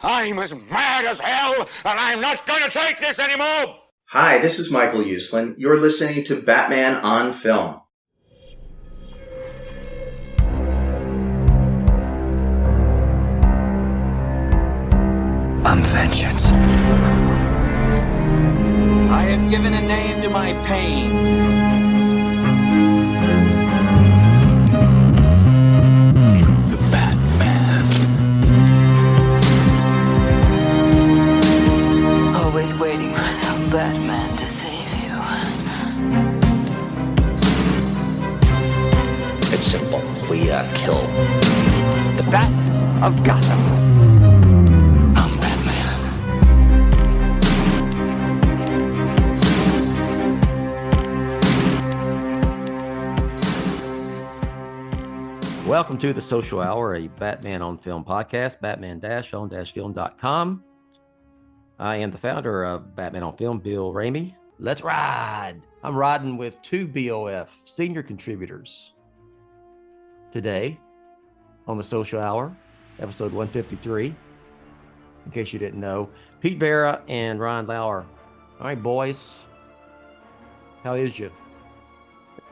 I'm as mad as hell, and I'm not going to take this anymore! Hi, this is Michael Uslan. You're listening to Batman on Film. I'm vengeance. I have given a name to my pain. The Batman. Always waiting for some Batman to save you. It's simple. We kill the Bat of Gotham. I'm Batman. Welcome to the Social Hour, a Batman on Film podcast, batman-on-film.com. I am the founder of Batman on Film, Bill Ramey. Let's ride. I'm riding with two BOF senior contributors today on the Social Hour, episode 153. In case you didn't know, Pete Verra and Ryan Lauer. All right, boys. How is you?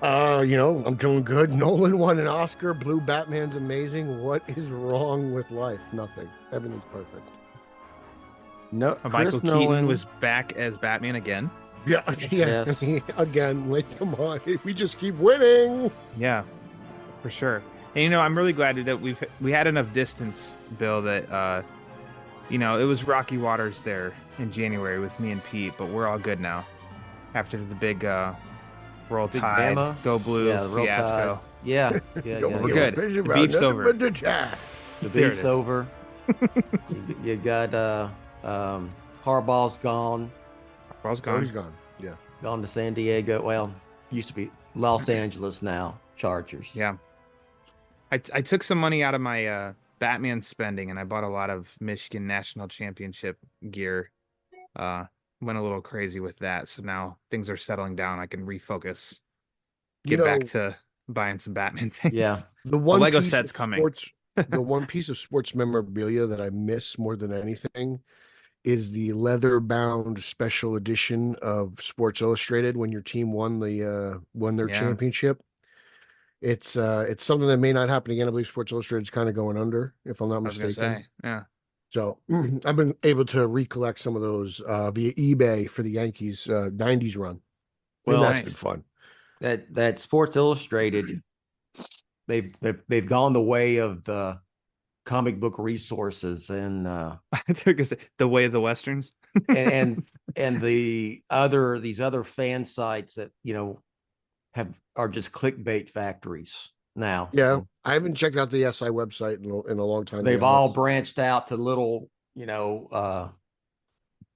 I'm doing good. Nolan won an Oscar. Blue Batman's amazing. What is wrong with life? Nothing. Everything's perfect. No, Michael Chris Nolan Keaton was back as Batman again. Yeah. Yes. Again, like, come on. We just keep winning. Yeah, for sure. And I'm really glad that we had enough distance, Bill, that it was rocky waters there in January with me and Pete, but we're all good now after the big Roll Big Tide, Bama. Go Blue fiasco. Tide. Yeah. We're good. The beef's over. The beef's over. you got Harbaugh's gone. Harbaugh's Oh, gone. he's gone. Yeah. Gone to San Diego. Well, used to be Los Angeles now. Chargers. Yeah. I took some money out of my Batman spending and I bought a lot of Michigan National Championship gear. Went a little crazy with that. So now things are settling down. I can refocus. Get back to buying some Batman things. Yeah. The one Lego piece set's of coming. the one piece of sports memorabilia that I miss more than anything is the leather-bound special edition of Sports Illustrated when your team won their championship. It's something that may not happen again. I believe Sports Illustrated is kind of going under, if I'm not mistaken. Yeah. So I've been able to recollect some of those via eBay for the Yankees 90s run. Well, and that's nice. been fun. That Sports Illustrated, they've gone the way of the comic book resources and I took the way of the Westerns. and these other fan sites that are just clickbait factories now. Yeah, I haven't checked out the SI website in a long time. They've all branched out to little,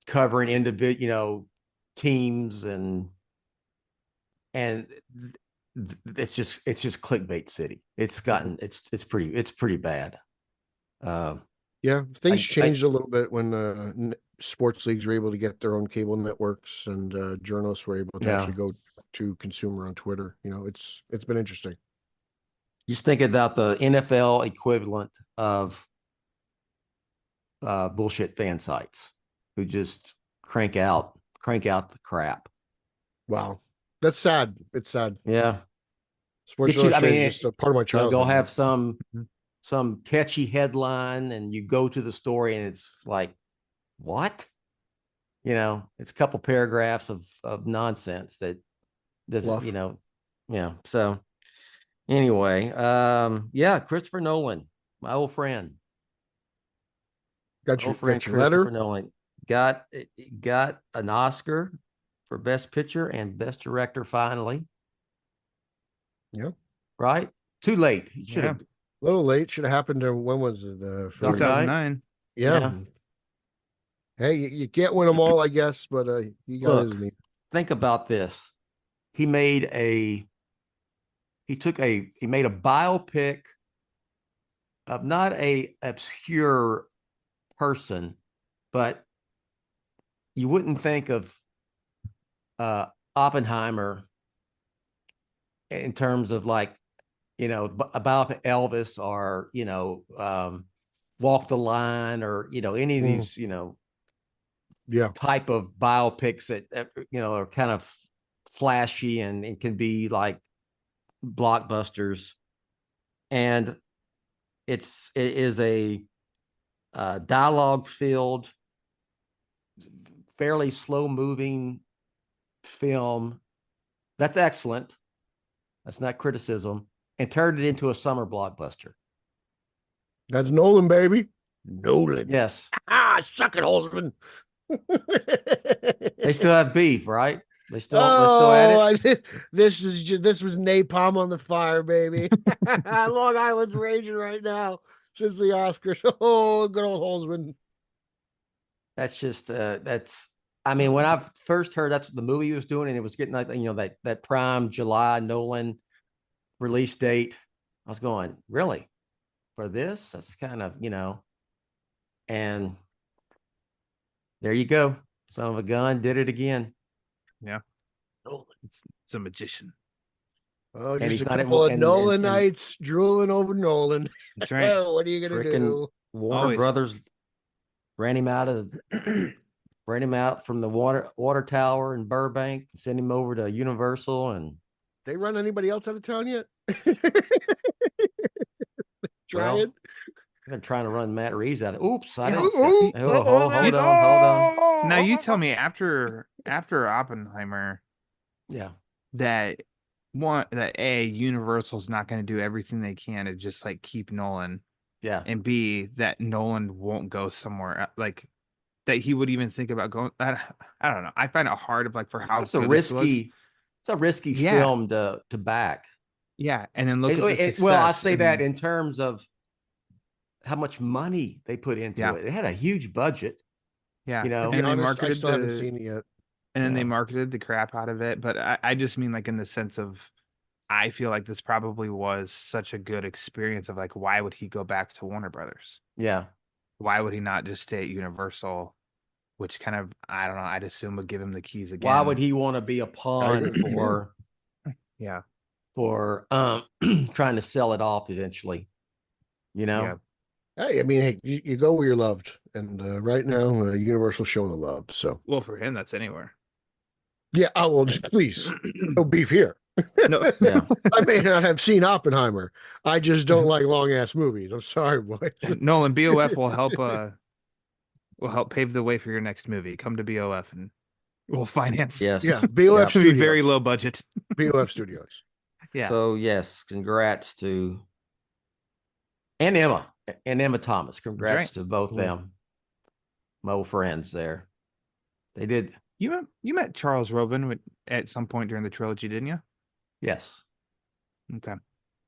covering individual, teams and it's just clickbait city. It's pretty bad. Yeah, things changed a little bit when sports leagues were able to get their own cable networks and journalists were able to actually go to consumer on Twitter. It's been interesting. Just think about the NFL equivalent of bullshit fan sites who just crank out the crap. Wow, that's sad. It's sad. Yeah, Sports Illustrated is just a part of my childhood. They'll have some catchy headline, and you go to the story, and it's like, what? It's a couple paragraphs of nonsense that doesn't, yeah. So anyway, Christopher Nolan, my old friend. Got your Christopher letter. Nolan got an Oscar for Best Picture and Best Director finally. Yeah. Right? Too late. He should have. A little late. Should have happened to, when was it? 2009. Yeah. Hey, you can't win them all, I guess, but you got his name. Think about this. He made a biopic of not a obscure person, but you wouldn't think of Oppenheimer in terms of like, about Elvis or, Walk the Line or, any of these, Yeah. type of biopics that, are kind of flashy and can be like blockbusters. And it is a dialogue filled, fairly slow moving film. That's excellent. That's not criticism. And turned it into a summer blockbuster. That's Nolan, baby. Nolan. Yes. Suck it, Holzman. They still have beef, right? They're still at it. This was napalm on the fire, baby. Long Island's raging right now since the Oscars. Oh, good old Holzman. That's just I mean, when I first heard that's what the movie was doing, and it was getting like, that prime July Nolan release date, I was going, really? For this? That's kind of, and there you go. Son of a gun did it again. Yeah. Nolan, it's a magician. Oh, And just a couple of Nolanites drooling over Nolan. That's right. What are you gonna do? Warner Brothers ran him out from the water tower in Burbank, sent him over to Universal, and they run anybody else out of town yet? Trying. I've been trying to run Matt Reeves out of. Oops, I didn't. Hold on. Now you tell me after Oppenheimer, yeah, that Universal's not going to do everything they can to just like keep Nolan, yeah, and B, that Nolan won't go somewhere like that he would even think about going. I don't know. I find it hard of like for how it's a risky film to back. Yeah, and then look at the success. Well, I say that in terms of how much money they put into it. It had a huge budget. Yeah, and they marketed. I still haven't seen it yet. And then they marketed the crap out of it. But I just mean like in the sense of, I feel like this probably was such a good experience of like, why would he go back to Warner Brothers? Yeah. Why would he not just stay at Universal? Which kind of, I don't know, I'd assume would give him the keys again. Why would he want to be a pawn for? Yeah. For trying to sell it off eventually, Yeah. Hey, I mean, you go where you're loved, and right now, Universal's showing the love. So, well, for him, that's anywhere. Yeah. Oh well, please, no beef here. No, yeah. I may not have seen Oppenheimer. I just don't like long ass movies. I'm sorry, boys. Nolan, BOF will help pave the way for your next movie. Come to BOF and we'll finance. Yes. Yeah. BOF Studios. Very low budget. BOF Studios. Yeah. So yes, congrats to Emma Thomas. Congrats to both them. My old friends there. They did. You met Charles Robin at some point during the trilogy, didn't you? Yes. Okay.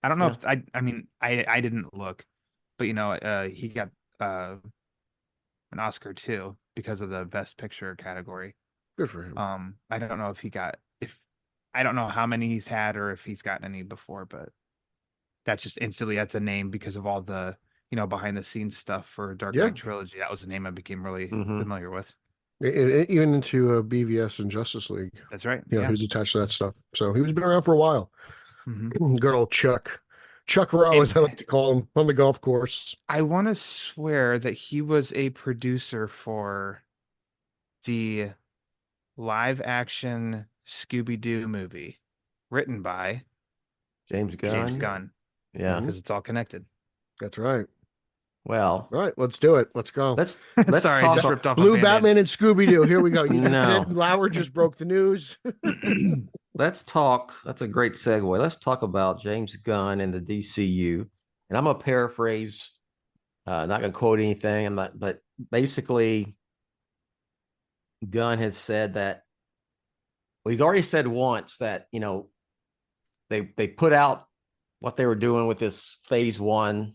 I don't know if I mean I didn't look, but he got an Oscar too because of the Best Picture category. Good for him. I don't know I don't know how many he's had or if he's gotten any before, but that's just instantly that's a name because of all the behind the scenes stuff for Dark Knight trilogy. That was a name I became really familiar with. Even into BVS and Justice League. That's right. He was attached to that stuff. So he was been around for a while. Mm-hmm. Good old Chuck Rowe, as I like to call him, on the golf course. I want to swear that he was a producer for the live action Scooby-Doo movie written by James Gunn. Yeah. Because it's all connected. That's right. Well, all right, let's do it. Let's go. Let's Sorry, talk just ripped off Blue Batman and Scooby-Doo. Here we go. No. Lauer just broke the news. Let's talk. That's a great segue. Let's talk about James Gunn and the DCU. And I'm going to paraphrase, not going to quote anything, but basically Gunn has said that, well, he's already said once that, they put out what they were doing with this phase 1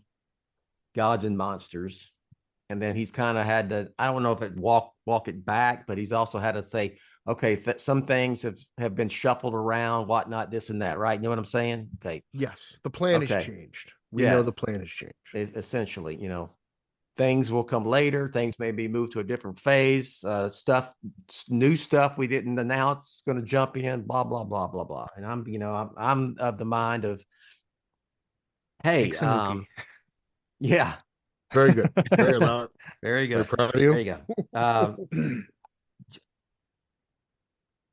Gods and Monsters. And then he's kind of had to, I don't know if it walk it back, but he's also had to say, okay, some things have been shuffled around, whatnot, this and that, right? You know what I'm saying? Okay. Yes. The plan has changed. We know the plan has changed. Essentially, things will come later. Things may be moved to a different phase. New stuff we didn't announce going to jump in, blah, blah, blah, blah, blah. And I'm of the mind of, hey, yeah. Very good. Very loud. Very Very good. proud of you. There you go.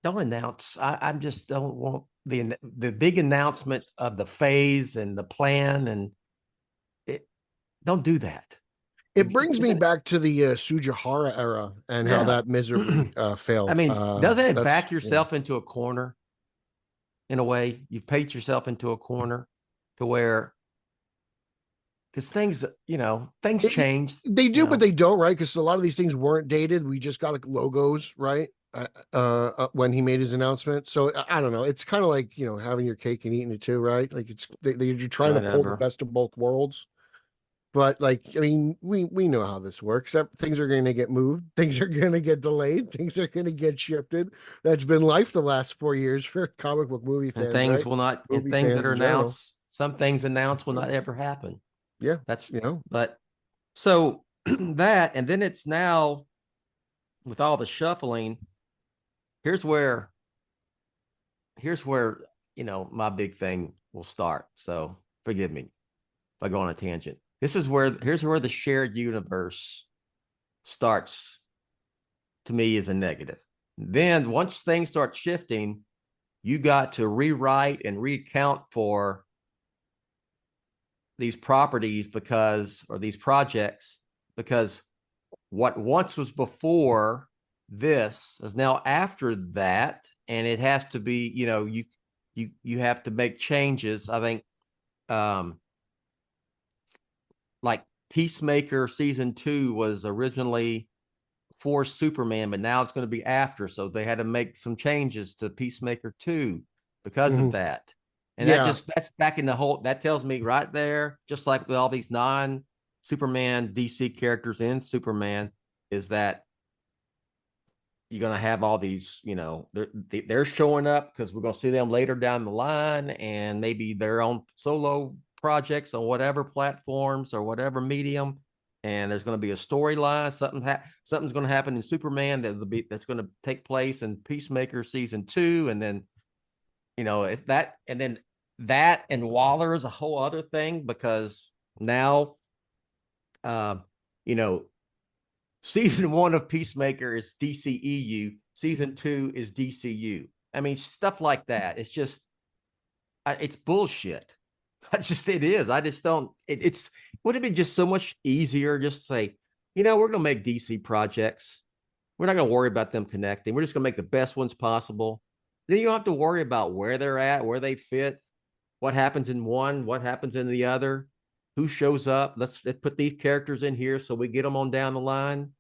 Don't announce. I just don't want the big announcement of the phase and the plan, and don't do that. It brings me back to the Sujihara era and how that miserably failed. I mean, doesn't it That's- back yourself into a corner? In a way, you've paid yourself into a corner to where, because things, things changed. They do, but they don't, right? Because a lot of these things weren't dated. We just got like logos, right? When he made his announcement. So I don't know. It's kind of like, having your cake and eating it too, right? Like you're trying to pull the best of both worlds. But we know how this works. Things are going to get moved. Things are going to get delayed. Things are going to get shifted. That's been life the last 4 years for comic book movie fans. And things right? will not, Movie and things that fans are in general. announced, some things announced will not ever happen. Yeah. That's, but so that, and then it's now with all the shuffling, here's where, my big thing will start. So forgive me if I go on a tangent. Here's where the shared universe starts to me as a negative. Then once things start shifting, you got to rewrite and recount for these properties or these projects, because what once was before this is now after that, and it has to be, you have to make changes. I think, like Peacemaker season 2 was originally for Superman, but now it's going to be after. So they had to make some changes to Peacemaker 2 because of that. And that's back in the whole, that tells me right there, just like with all these non-Superman DC characters in Superman, is that you're going to have all these, they're showing up because we're going to see them later down the line, and maybe their own solo projects on whatever platforms or whatever medium, and there's going to be a storyline. Something's going to happen in Superman that's going to take place in Peacemaker season 2, and then it's that, and then that and Waller is a whole other thing, because now season 1 of Peacemaker is DCEU, season 2 is DCU. I mean, stuff like that. It's just it's bullshit. It is. I just don't. It's would it be just so much easier just to say, we're going to make DC projects. We're not going to worry about them connecting. We're just going to make the best ones possible. Then you don't have to worry about where they're at, where they fit, what happens in one, what happens in the other, who shows up. Let's put these characters in here so we get them on down the line.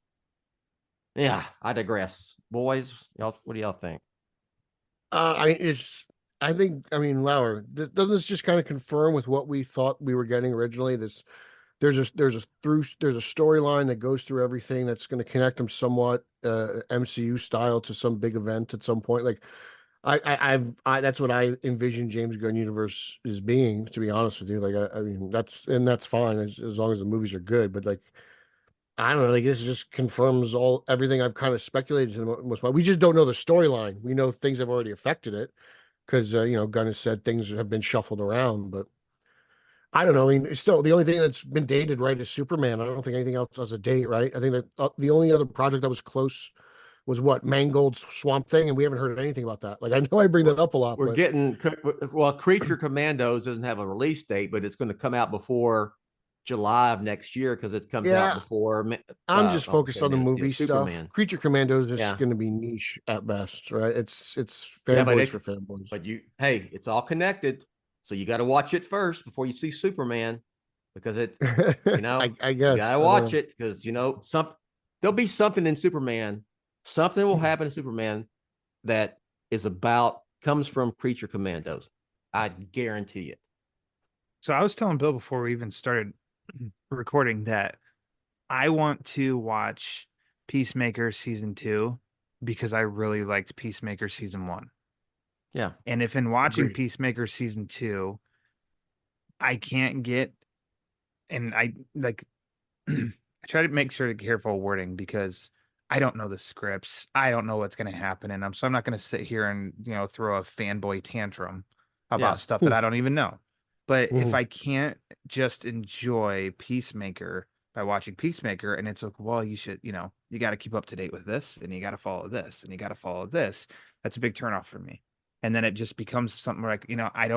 Yeah, I digress. Boys, what do y'all think? Lauer, doesn't this just kind of confirm with what we thought we were getting originally? There's a storyline that goes through everything that's going to connect them somewhat MCU style to some big event at some point. Like I that's what I envision James Gunn universe as being, to be honest with you. Like that's fine as long as the movies are good, but like I don't know, like this just confirms everything I've kind of speculated to the most part. We just don't know the storyline. We know things have already affected it because Gunn has said things have been shuffled around, but I don't know. I mean, it's still the only thing that's been dated, right, is Superman. I don't think anything else has a date, right? I think that the only other project that was close was Mangold's Swamp Thing, and we haven't heard anything about that. Like, I know I bring that up a lot. We're getting Creature Commandos doesn't have a release date, but it's going to come out before July of next year because it comes out before. I'm just focused on the movie stuff. Superman. Creature Commandos is going to be niche at best, right? It's fanboys for fanboys. But it's all connected, so you got to watch it first before you see Superman, because it, I guess you got to watch it because there'll be something in Superman. Something will happen in Superman that comes from Creature Commandos. I guarantee it. So I was telling Bill before we even started recording that I want to watch Peacemaker season 2 because I really liked Peacemaker season 1. Yeah. And if in watching Peacemaker season 2, I can't get, and I like, I try to make sure to be careful wording because I don't know the scripts. I don't know what's going to happen in them. So I'm not going to sit here and, throw a fanboy tantrum about stuff that I don't even know. But if I can't just enjoy Peacemaker by watching Peacemaker, and it's like, well, you should, you got to keep up to date with this, and you got to follow this, and you got to follow this. That's a big turnoff for me. And then it just becomes something like, I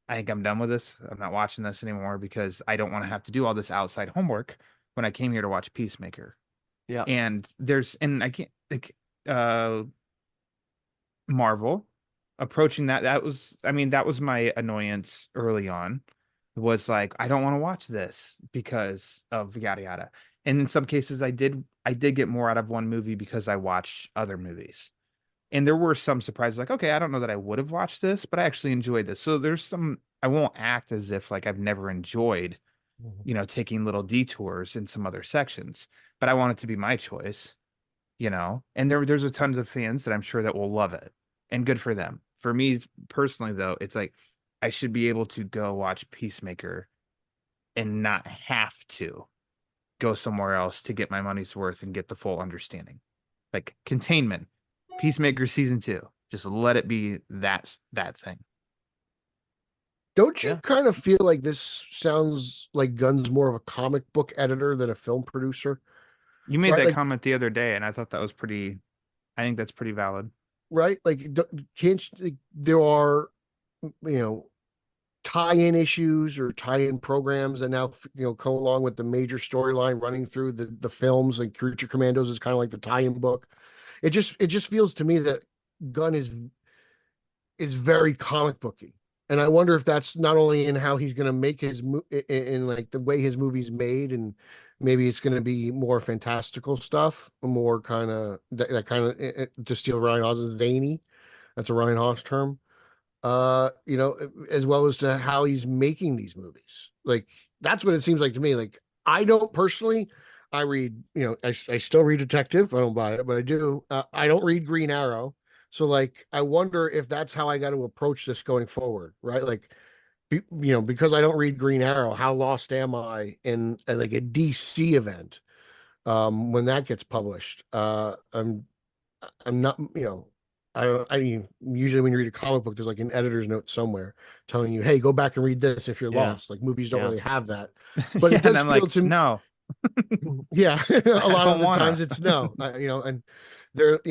think I'm done with this. I'm not watching this anymore because I don't want to have to do all this outside homework when I came here to watch Peacemaker. Yeah. And I can't, like, Marvel approaching that was my annoyance early on, was like, I don't want to watch this because of yada yada. And in some cases I did get more out of one movie because I watched other movies. And there were some surprises, like, okay, I don't know that I would have watched this, but I actually enjoyed this. So there's some, I won't act as if like I've never enjoyed, taking little detours in some other sections, but I want it to be my choice, and there's a tons of fans that I'm sure that will love it, and good for them. For me personally, though, it's like, I should be able to go watch Peacemaker and not have to go somewhere else to get my money's worth and get the full understanding. Like Containment, Peacemaker season 2, just let it be that thing. Don't you kind of feel like this sounds like Gunn's more of a comic book editor than a film producer? You made that like, comment the other day, and I thought that was I think that's pretty valid. Right? Like, there are, tie-in issues or tie-in programs that now, go along with the major storyline running through the films. Like Creature Commandos is kind of like the tie-in book. It just feels to me that Gunn is very comic booky. And I wonder if that's not only in how he's going to make his in like the way his movie's made, and maybe it's going to be more fantastical stuff, more kind of that kind of, to steal Ryan Haas's zany. That's a Ryan Haas term. As well as to how he's making these movies. Like, that's what it seems like to me. Like, I don't personally, I read, I still read Detective. I don't buy it, but I do. I don't read Green Arrow. So, like, I wonder if that's how I got to approach this going forward, right? Like, because I don't read Green Arrow, how lost am I in like a DC event when that gets published? I'm not, I mean, usually when you read a comic book, there's like an editor's note somewhere telling you, hey, go back and read this if you're lost. Like, movies don't really have that. But it does feel like, to me. No. Yeah. A lot of the times it's no. And there,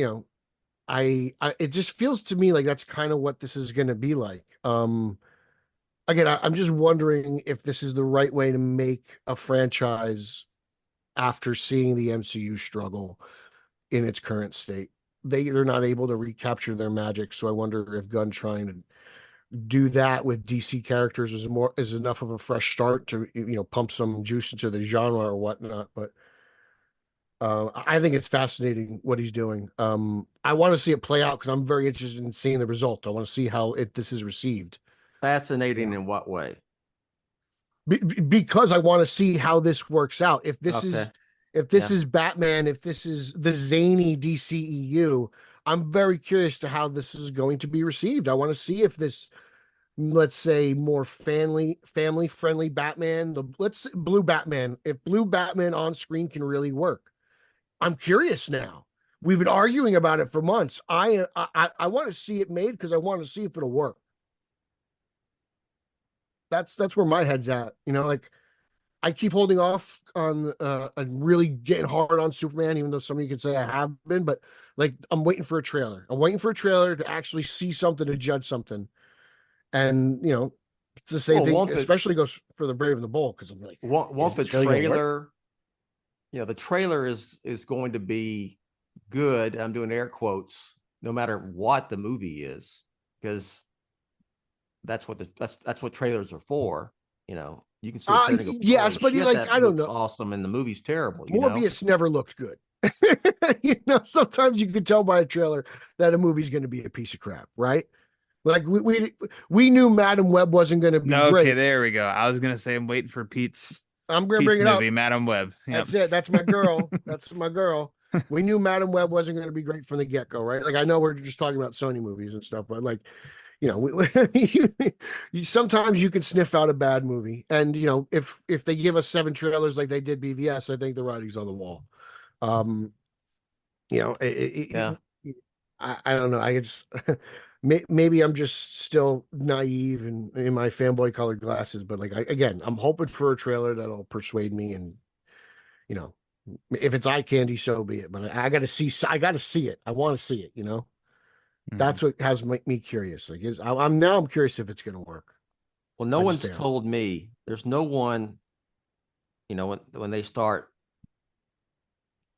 it just feels to me like that's kind of what this is going to be like. Again, I'm just wondering if this is the right way to make a franchise after seeing the MCU struggle in its current state. They're not able to recapture their magic. So I wonder if Gunn trying to do that with DC characters is enough of a fresh start to, pump some juice into the genre or whatnot. But I think it's fascinating what he's doing. I want to see it play out because I'm very interested in seeing the result. I want to see how this is received. Fascinating in what way? Because I want to see how this works out. If this is Batman, if this is the zany DCEU, I'm very curious to how this is going to be received. I want to see if this, let's say, more family friendly Batman, Blue Batman, if Blue Batman on screen can really work. I'm curious now. We've been arguing about it for months. I want to see it made because I want to see if it'll work. That's where my head's at. Like, I keep holding off on really getting hard on Superman, even though somebody could say I have been. But like, I'm waiting for a trailer. I'm waiting for a trailer to actually see something, to judge something. And it's the same thing. Especially goes for the Brave and the Bold, because I'm like, once the trailer, the trailer is going to be good. I'm doing air quotes, no matter what the movie is, because that's what trailers are for. You can see a trailer go, yes, but shit, like, I don't know, awesome, and the movie's terrible. Morbius never looked good. Sometimes you could tell by a trailer that a movie's going to be a piece of crap, right? Like, we knew Madam Web wasn't going to be great. Okay, there we go. I was going to say I'm waiting for Pete's. I'm going to bring it up. Madam Web. Yep. That's it. That's my girl. That's my girl. We knew Madam Web wasn't going to be great from the get-go, right? Like, I know we're just talking about Sony movies and stuff, but like, sometimes you can sniff out a bad movie, and if they give us 7 trailers like they did BVS, I think the writing's on the wall. I don't know. Maybe I'm just still naive and in my fanboy colored glasses, but like, I'm hoping for a trailer that'll persuade me and you know, if it's eye candy, so be it. But I got to see it. I want to see it. That's what has me curious. Like, I'm curious if it's going to work. Well, no one's told me. There's no one, when they start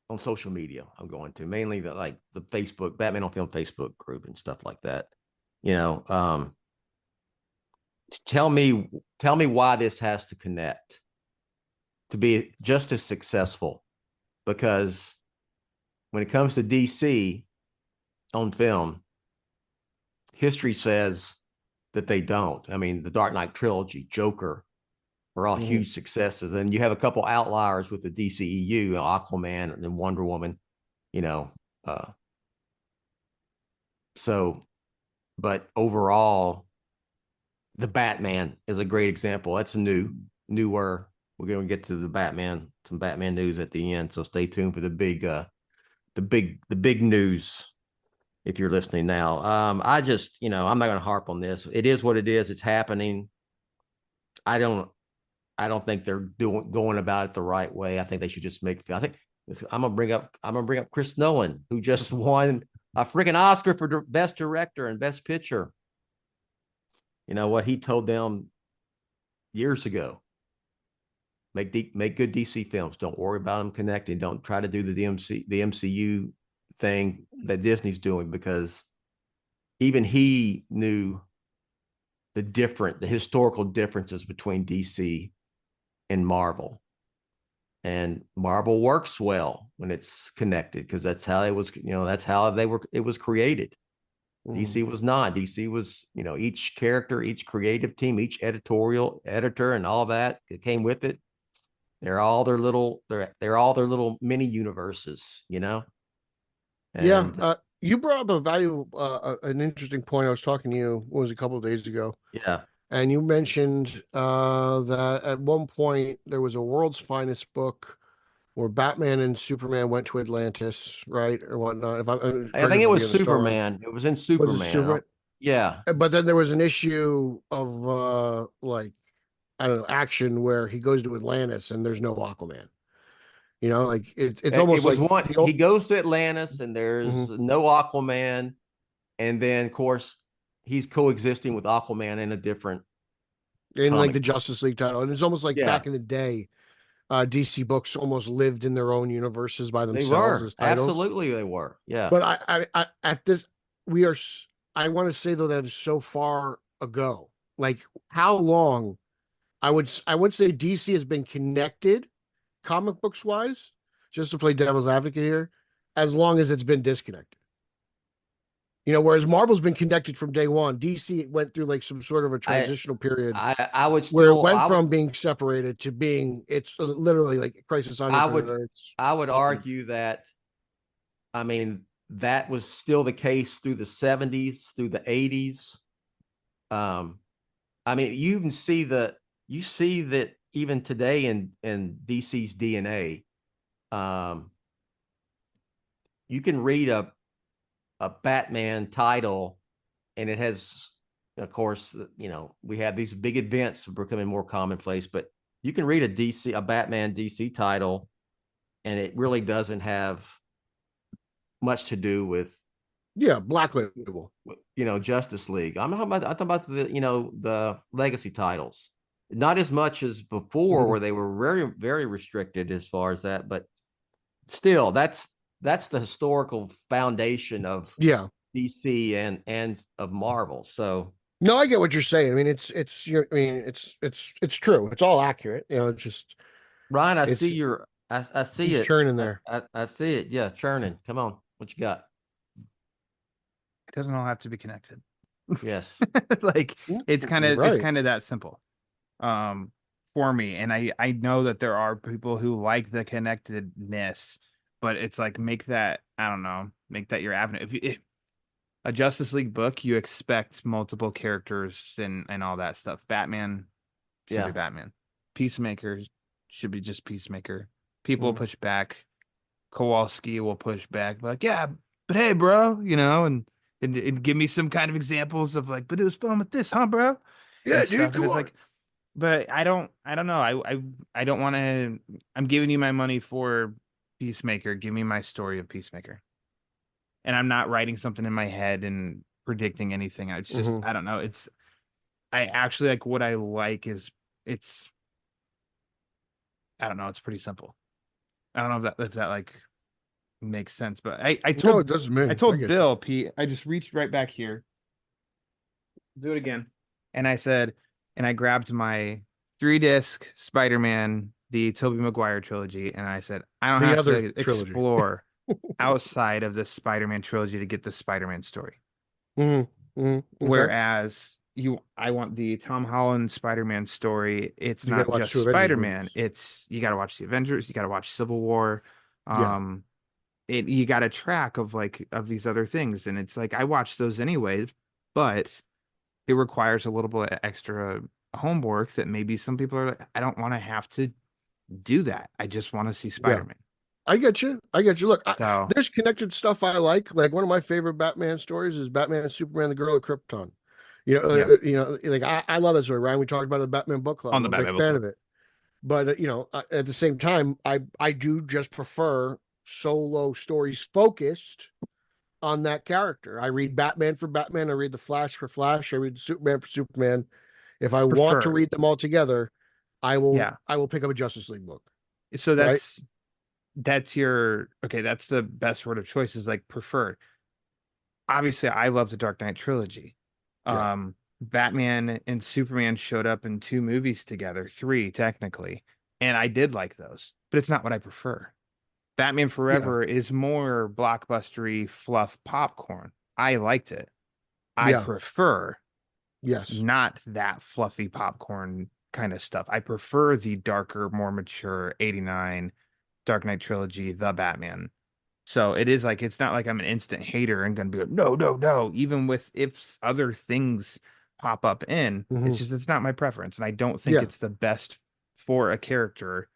on social media, I'm going to mainly the Facebook Batman on Film Facebook group and stuff like that. Tell me why this has to connect to be just as successful, because when it comes to DC on film, history says that they don't. I mean, the Dark Knight trilogy, Joker, are all huge successes. And you have a couple outliers with the DCEU, Aquaman and then Wonder Woman, but overall, the Batman is a great example. That's newer. We're going to get to some Batman news at the end. So stay tuned for the big news if you're listening now. I just, I'm not going to harp on this. It is what it is. It's happening. I don't think they're going about it the right way. I think they should just I'm gonna bring up Chris Nolan, who just won a freaking Oscar for Best Director and Best Picture. You know what he told them years ago? Make good DC films. Don't worry about them connecting. Don't try to do the MCU thing that Disney's doing, because even he knew the historical differences between DC and Marvel. And Marvel works well when it's connected, because that's how it was, it was created. DC was not. DC was, each character, each creative team, each editorial editor and all that came with it. They're all their little mini universes, And, yeah. You brought up an interesting point. I was talking to you, a couple of days ago. Yeah. And you mentioned that at one point there was a World's Finest book where Batman and Superman went to Atlantis, right, or whatnot. I think it was Superman. It was in Superman. Was it Superman? Yeah. But then there was an issue of action where he goes to Atlantis and there's no Aquaman. It's almost he goes to Atlantis and there's no Aquaman, and then of course he's coexisting with Aquaman in a different the Justice League title. And it's almost like back in the day, DC books almost lived in their own universes by themselves as titles. Absolutely they were. Yeah. But I want to say though that is so far ago. Like, how long? I would say DC has been connected comic books wise, just to play devil's advocate here, as long as it's been disconnected. Whereas Marvel's been connected from day one. DC went through some sort of a transitional period. I would still, where it went from being separated to being, it's literally like Crisis on Infinite Earths. I would argue that, that was still the case through the 70s, through the 80s. You see that even today in DC's DNA. You can read a Batman title, and it has, of course, we have these big events becoming more commonplace, but you can read a Batman DC title, and it really doesn't have much to do with Black Label, Justice League. I'm talking about the legacy titles, not as much as before where they were very, very restricted as far as that, but still that's the historical foundation of DC and of Marvel. So no, I get what you're saying. It's true. It's all accurate. It's just Ryan. I see it churning there. I see it. Yeah, churning. Come on, what you got? It doesn't all have to be connected. Yes, it's kind of that simple. For me, and I know that there are people who like the connectedness. But it's make that your avenue. If a Justice League book, you expect multiple characters and all that stuff. Batman should be Batman. Peacemaker should be just Peacemaker. People will push back. Kowalski will push back. But hey, bro, and give me some kind of examples of but it was fun with this, huh, bro? Yeah, dude, come on. but I don't know. I don't want to. I'm giving you my money for Peacemaker. Give me my story of Peacemaker. And I'm not writing something in my head and predicting anything. It's just, I don't know. I actually like what I like is I don't know. It's pretty simple. I don't know if that like makes sense, but I No, told it doesn't mean. I told Bill, Pete, I just reached right back here. Do it again. And I said, and I grabbed my 3-disc Spider-Man, the Tobey Maguire trilogy, and I said, I don't have to explore outside of the Spider-Man trilogy to get the Spider-Man story. Okay. Whereas I want the Tom Holland Spider-Man story. It's not just Spider-Man. You got to watch the Avengers. You got to watch Civil War. You got a track of these other things, and it's like I watch those anyways, but it requires a little bit of extra homework that maybe some people are like, I don't want to have to do that. I just want to see Spider-Man. I get you. Look, there's connected stuff I like. Like one of my favorite Batman stories is Batman and Superman, the Girl of Krypton. Like I love that story, Ryan. We talked about it in the Batman book club. I'm a big fan of it. But at the same time, I do just prefer solo stories focused on that character. I read Batman for Batman. I read the Flash for Flash. I read Superman for Superman. If I want to read them all together, I will pick up a Justice League book. So that's that's the best word of choice is like preferred. Obviously, I love the Dark Knight trilogy. Batman and Superman showed up in 2 movies together, 3 technically, and I did like those, but it's not what I prefer. Batman Forever is more blockbustery fluff popcorn. I liked it. I prefer not that fluffy popcorn kind of stuff. I prefer the darker, more mature 89 Dark Knight trilogy, the Batman. So it is like, it's not like I'm an instant hater and going to be like, no. Even with if other things pop up in, it's not my preference. And I don't think it's the best for a character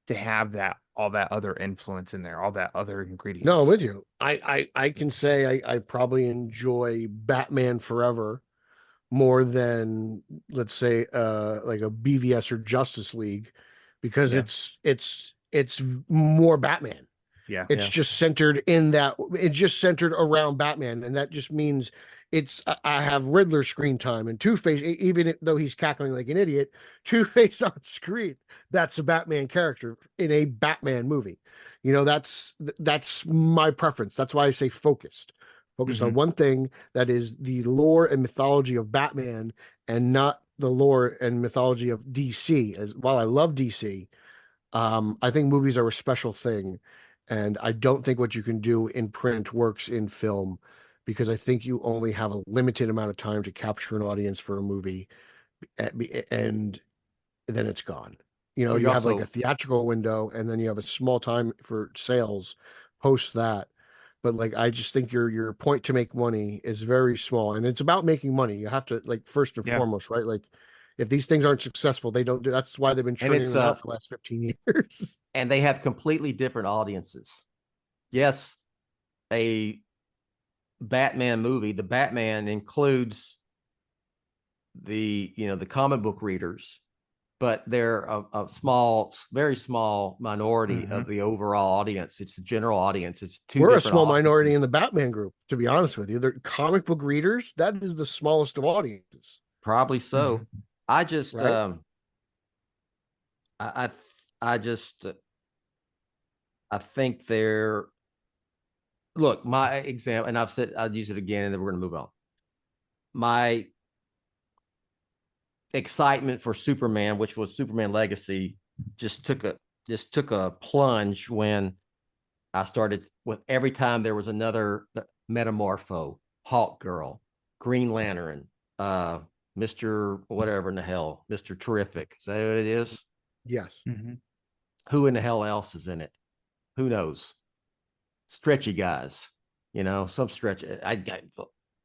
to have all that other influence in there, all that other ingredients. No, I'm with you. I can say I probably enjoy Batman Forever more than, let's say, like a BVS or Justice League, because it's more Batman. It's just centered around Batman, and that just means I have Riddler screen time and Two-Face, even though he's cackling like an idiot, Two-Face on screen. That's a Batman character in a Batman movie. That's my preference. That's why I say focused on one thing, that is the lore and mythology of Batman, and not the lore and mythology of DC. As while I love DC, I think movies are a special thing. And I don't think what you can do in print works in film, because I think you only have a limited amount of time to capture an audience for a movie, and then it's gone. You have like a theatrical window, and then you have a small time for sales post that. But like, I just think your point to make money is very small, and it's about making money. You have to, like, first and foremost, right? Like, if these things aren't successful, they don't do. That's why they've been training them out for the last 15 years. And they have completely different audiences. Yes, a Batman movie, the Batman includes the comic book readers, but they're a small, very small minority of the overall audience. It's the general audience. We're a small minority in the Batman group, to be honest with you. They're comic book readers. That is the smallest of audiences. Probably so. I just, right? I think look, my example, and I've said, I'll use it again, and then we're going to move on. My excitement for Superman, which was Superman Legacy, just took a plunge when I started with every time there was another Metamorpho, Hawk Girl, Green Lantern, Mr. whatever in the hell, Mr. Terrific. Is that what it is? Yes. Who in the hell else is in it? Who knows? Stretchy guys, some stretch.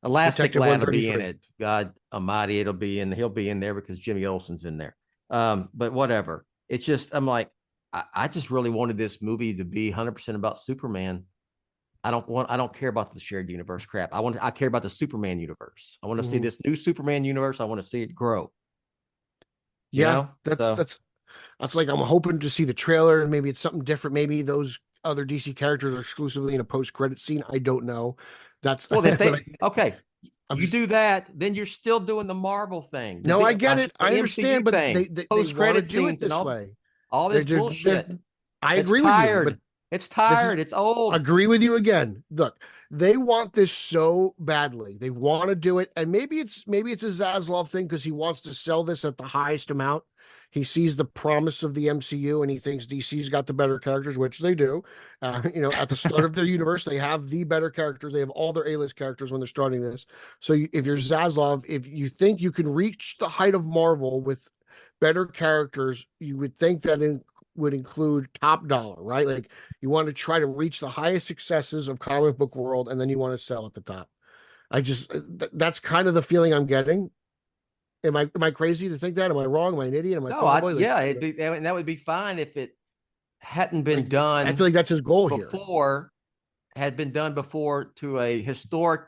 Elastic Lad will be in it. God Almighty, he'll be in there because Jimmy Olsen's in there. But whatever. It's just, I'm like, I just really wanted this movie to be 100% about Superman. I don't care about the shared universe crap. I care about the Superman universe. I want to see this new Superman universe. I want to see it grow. know? That's like I'm hoping to see the trailer and maybe it's something different. Maybe those other DC characters are exclusively in a post-credit scene. I don't know. That's well, okay. I'm You just, do that, then you're still doing the Marvel thing. No, I get it. I the understand, MCU but thing, they post-credit do it scenes and this way. all this bullshit. I It's agree tired. with you, but it's tired. It's old. Agree with you again. Look, they want this so badly. They want to do it, and maybe it's a Zaslav thing because he wants to sell this at the highest amount. He sees the promise of the MCU and he thinks DC's got the better characters, which they do. At the start of their universe, they have the better characters. They have all their A-list characters when they're starting this. So if you're Zaslav, if you think you can reach the height of Marvel with better characters, you would think that would include top dollar, right? Like you want to try to reach the highest successes of comic book world, and then you want to sell at the top. That's kind of the feeling I'm getting. Am I crazy to think that? Am I wrong? Am I an idiot? Am I and that would be fine if it hadn't been done. I feel like that's his goal had been done before to a historic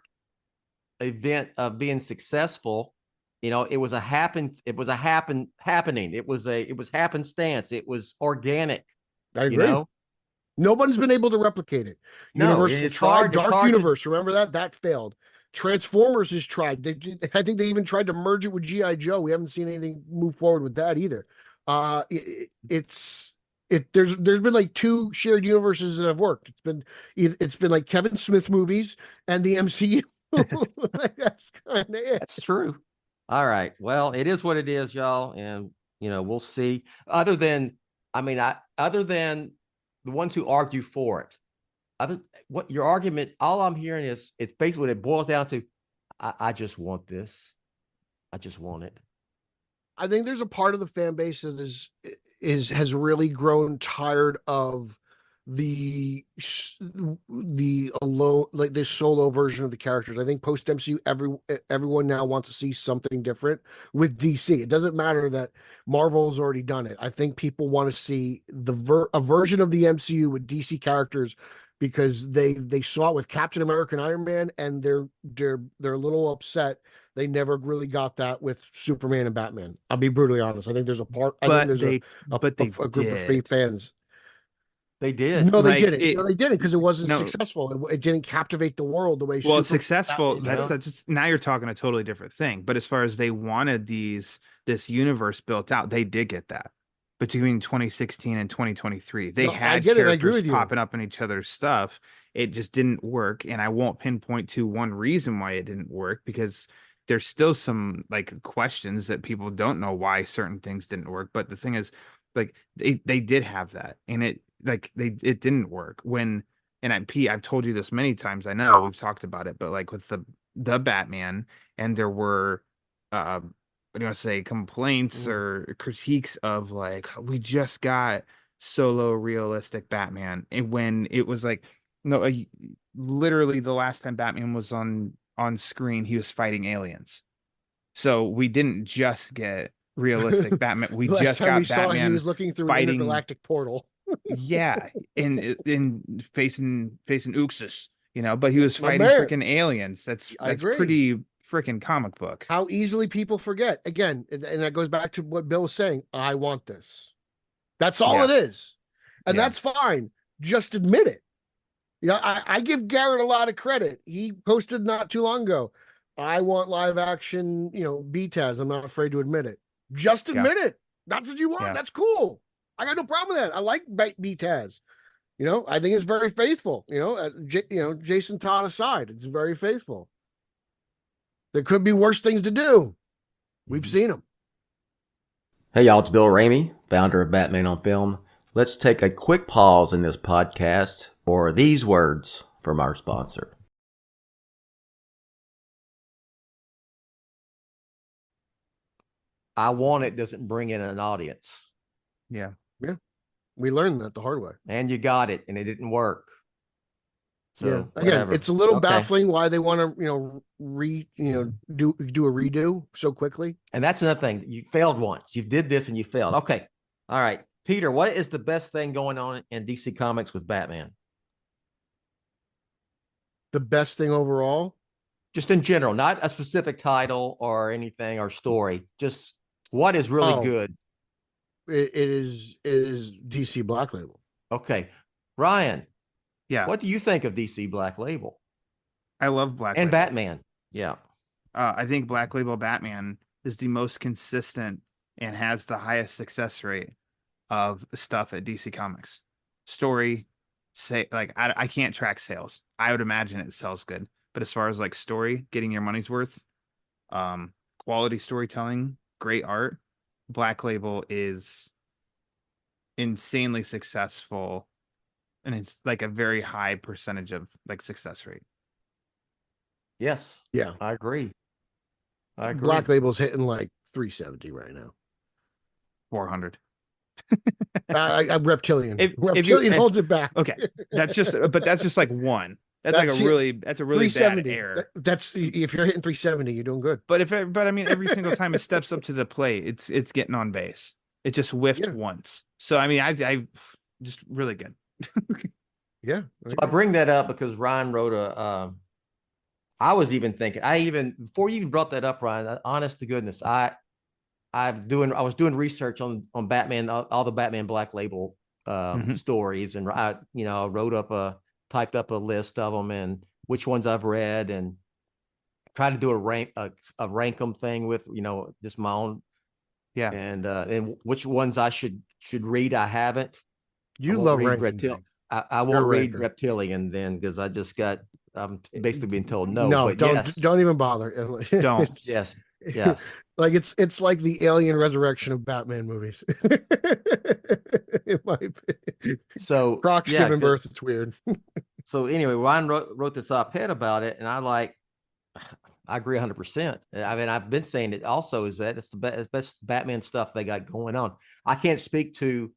event of being successful. It was happening. It was happenstance. It was organic. I agree. Nobody's been able to replicate it. Universal tried. Dark Universe. Remember that? That failed. Transformers has tried. I think they even tried to merge it with G.I. Joe. We haven't seen anything move forward with that either. There's been like 2 shared universes that have worked. It's been like Kevin Smith movies and the MCU. That's kind of it. That's true. All right. Well, it is what it is, y'all, and we'll see. Other than the ones who argue for it. What your argument, all I'm hearing is it's basically what it boils down to. I just want this. I just want it. I think there's a part of the fan base that has really grown tired of the alone, like this solo version of the characters. I think post MCU, everyone now wants to see something different with DC. It doesn't matter that Marvel's already done it. I think people want to see a version of the MCU with DC characters, because they saw it with Captain America and Iron Man, and they're a little upset they never really got that with Superman and Batman. I'll be brutally honest. I think there's a part. I think there's a group of fake fans. They did. No, they didn't. They didn't because it wasn't successful. It didn't captivate the world the way. Well, it's successful. That's just, now you're talking a totally different thing. But as far as they wanted this universe built out, they did get that between 2016 and 2023. They had characters popping up in each other's stuff. It just didn't work, and I won't pinpoint to one reason why it didn't work, because there's still some like questions that people don't know why certain things didn't work. But the thing is, like they did have that, and it didn't work I've told you this many times. I know we've talked about it, but like with the Batman, and there were complaints or critiques of like, we just got solo realistic Batman, and when it was like, no, literally the last time Batman was on screen, he was fighting aliens. So we didn't just get realistic Batman. We just got Batman. He was looking through an intergalactic portal. Yeah, in facing Uxus, but he was fighting freaking aliens. That's pretty freaking comic book. How easily people forget. Again, and that goes back to what Bill was saying. I want this. That's all it is. And that's fine. Just admit it. I give Garrett a lot of credit. He posted not too long ago, I want live action, BTAS. I'm not afraid to admit it. Just admit it. That's what you want. That's cool. I got no problem with that. I like BTAS. I think it's very faithful. Jason Todd aside, it's very faithful. There could be worse things to do. We've seen them. Hey, y'all, it's Bill Ramey, founder of Batman on Film. Let's take a quick pause in this podcast for these words from our sponsor. I want it doesn't bring in an audience. Yeah. Yeah. We learned that the hard way. And you got it, and it didn't work. So again, it's a little baffling why they want to, do a redo so quickly. And that's another thing. You failed once. You did this and you failed. Okay. All right. Peter, what is the best thing going on in DC Comics with Batman? The best thing overall? Just in general, not a specific title or anything or story. Just What is really Oh. good? It is DC Black Label. Okay, Ryan. Yeah, What do you think of DC Black Label I love Black and Label. Batman? Yeah. I think Black Label Batman is the most consistent and has the highest success rate of stuff at DC Comics. Story, say like I can't track sales. I would imagine it sells good, but as far as like story, getting your money's worth, quality storytelling, great art, Black Label is insanely successful, and it's like a very high percentage of like success rate. Yes. Yeah. I agree. Black Label's hitting like 370 right now. 400. I'm Reptilian. If Reptilian holds it back. Okay, that's just like one. That's like a really bad 370. error. That's if you're hitting 370, you're doing good. But I mean, every single time it steps up to the plate, it's getting on base. It just whiffed once. So I mean, I just really good. Yeah. So I bring that up because Ryan wrote a. I was even thinking. Before you even brought that up, Ryan. Honest to goodness, I was doing research on Batman, all the Batman Black Label stories, and I typed up a list of them and which ones I've read, and tried to do a rank them thing with just my own, and which ones I should read. I haven't. You love ranking. I won't read Reptilian then because I'm basically being told no. No, but don't even bother. Don't. Yes. Like it's like the alien resurrection of Batman movies. It might be. So Croc's giving birth. It's weird. So anyway, Ryan wrote this op-ed about it, and I agree 100%. I mean, I've been saying it also is that it's the best Batman stuff they got going on. I can't speak to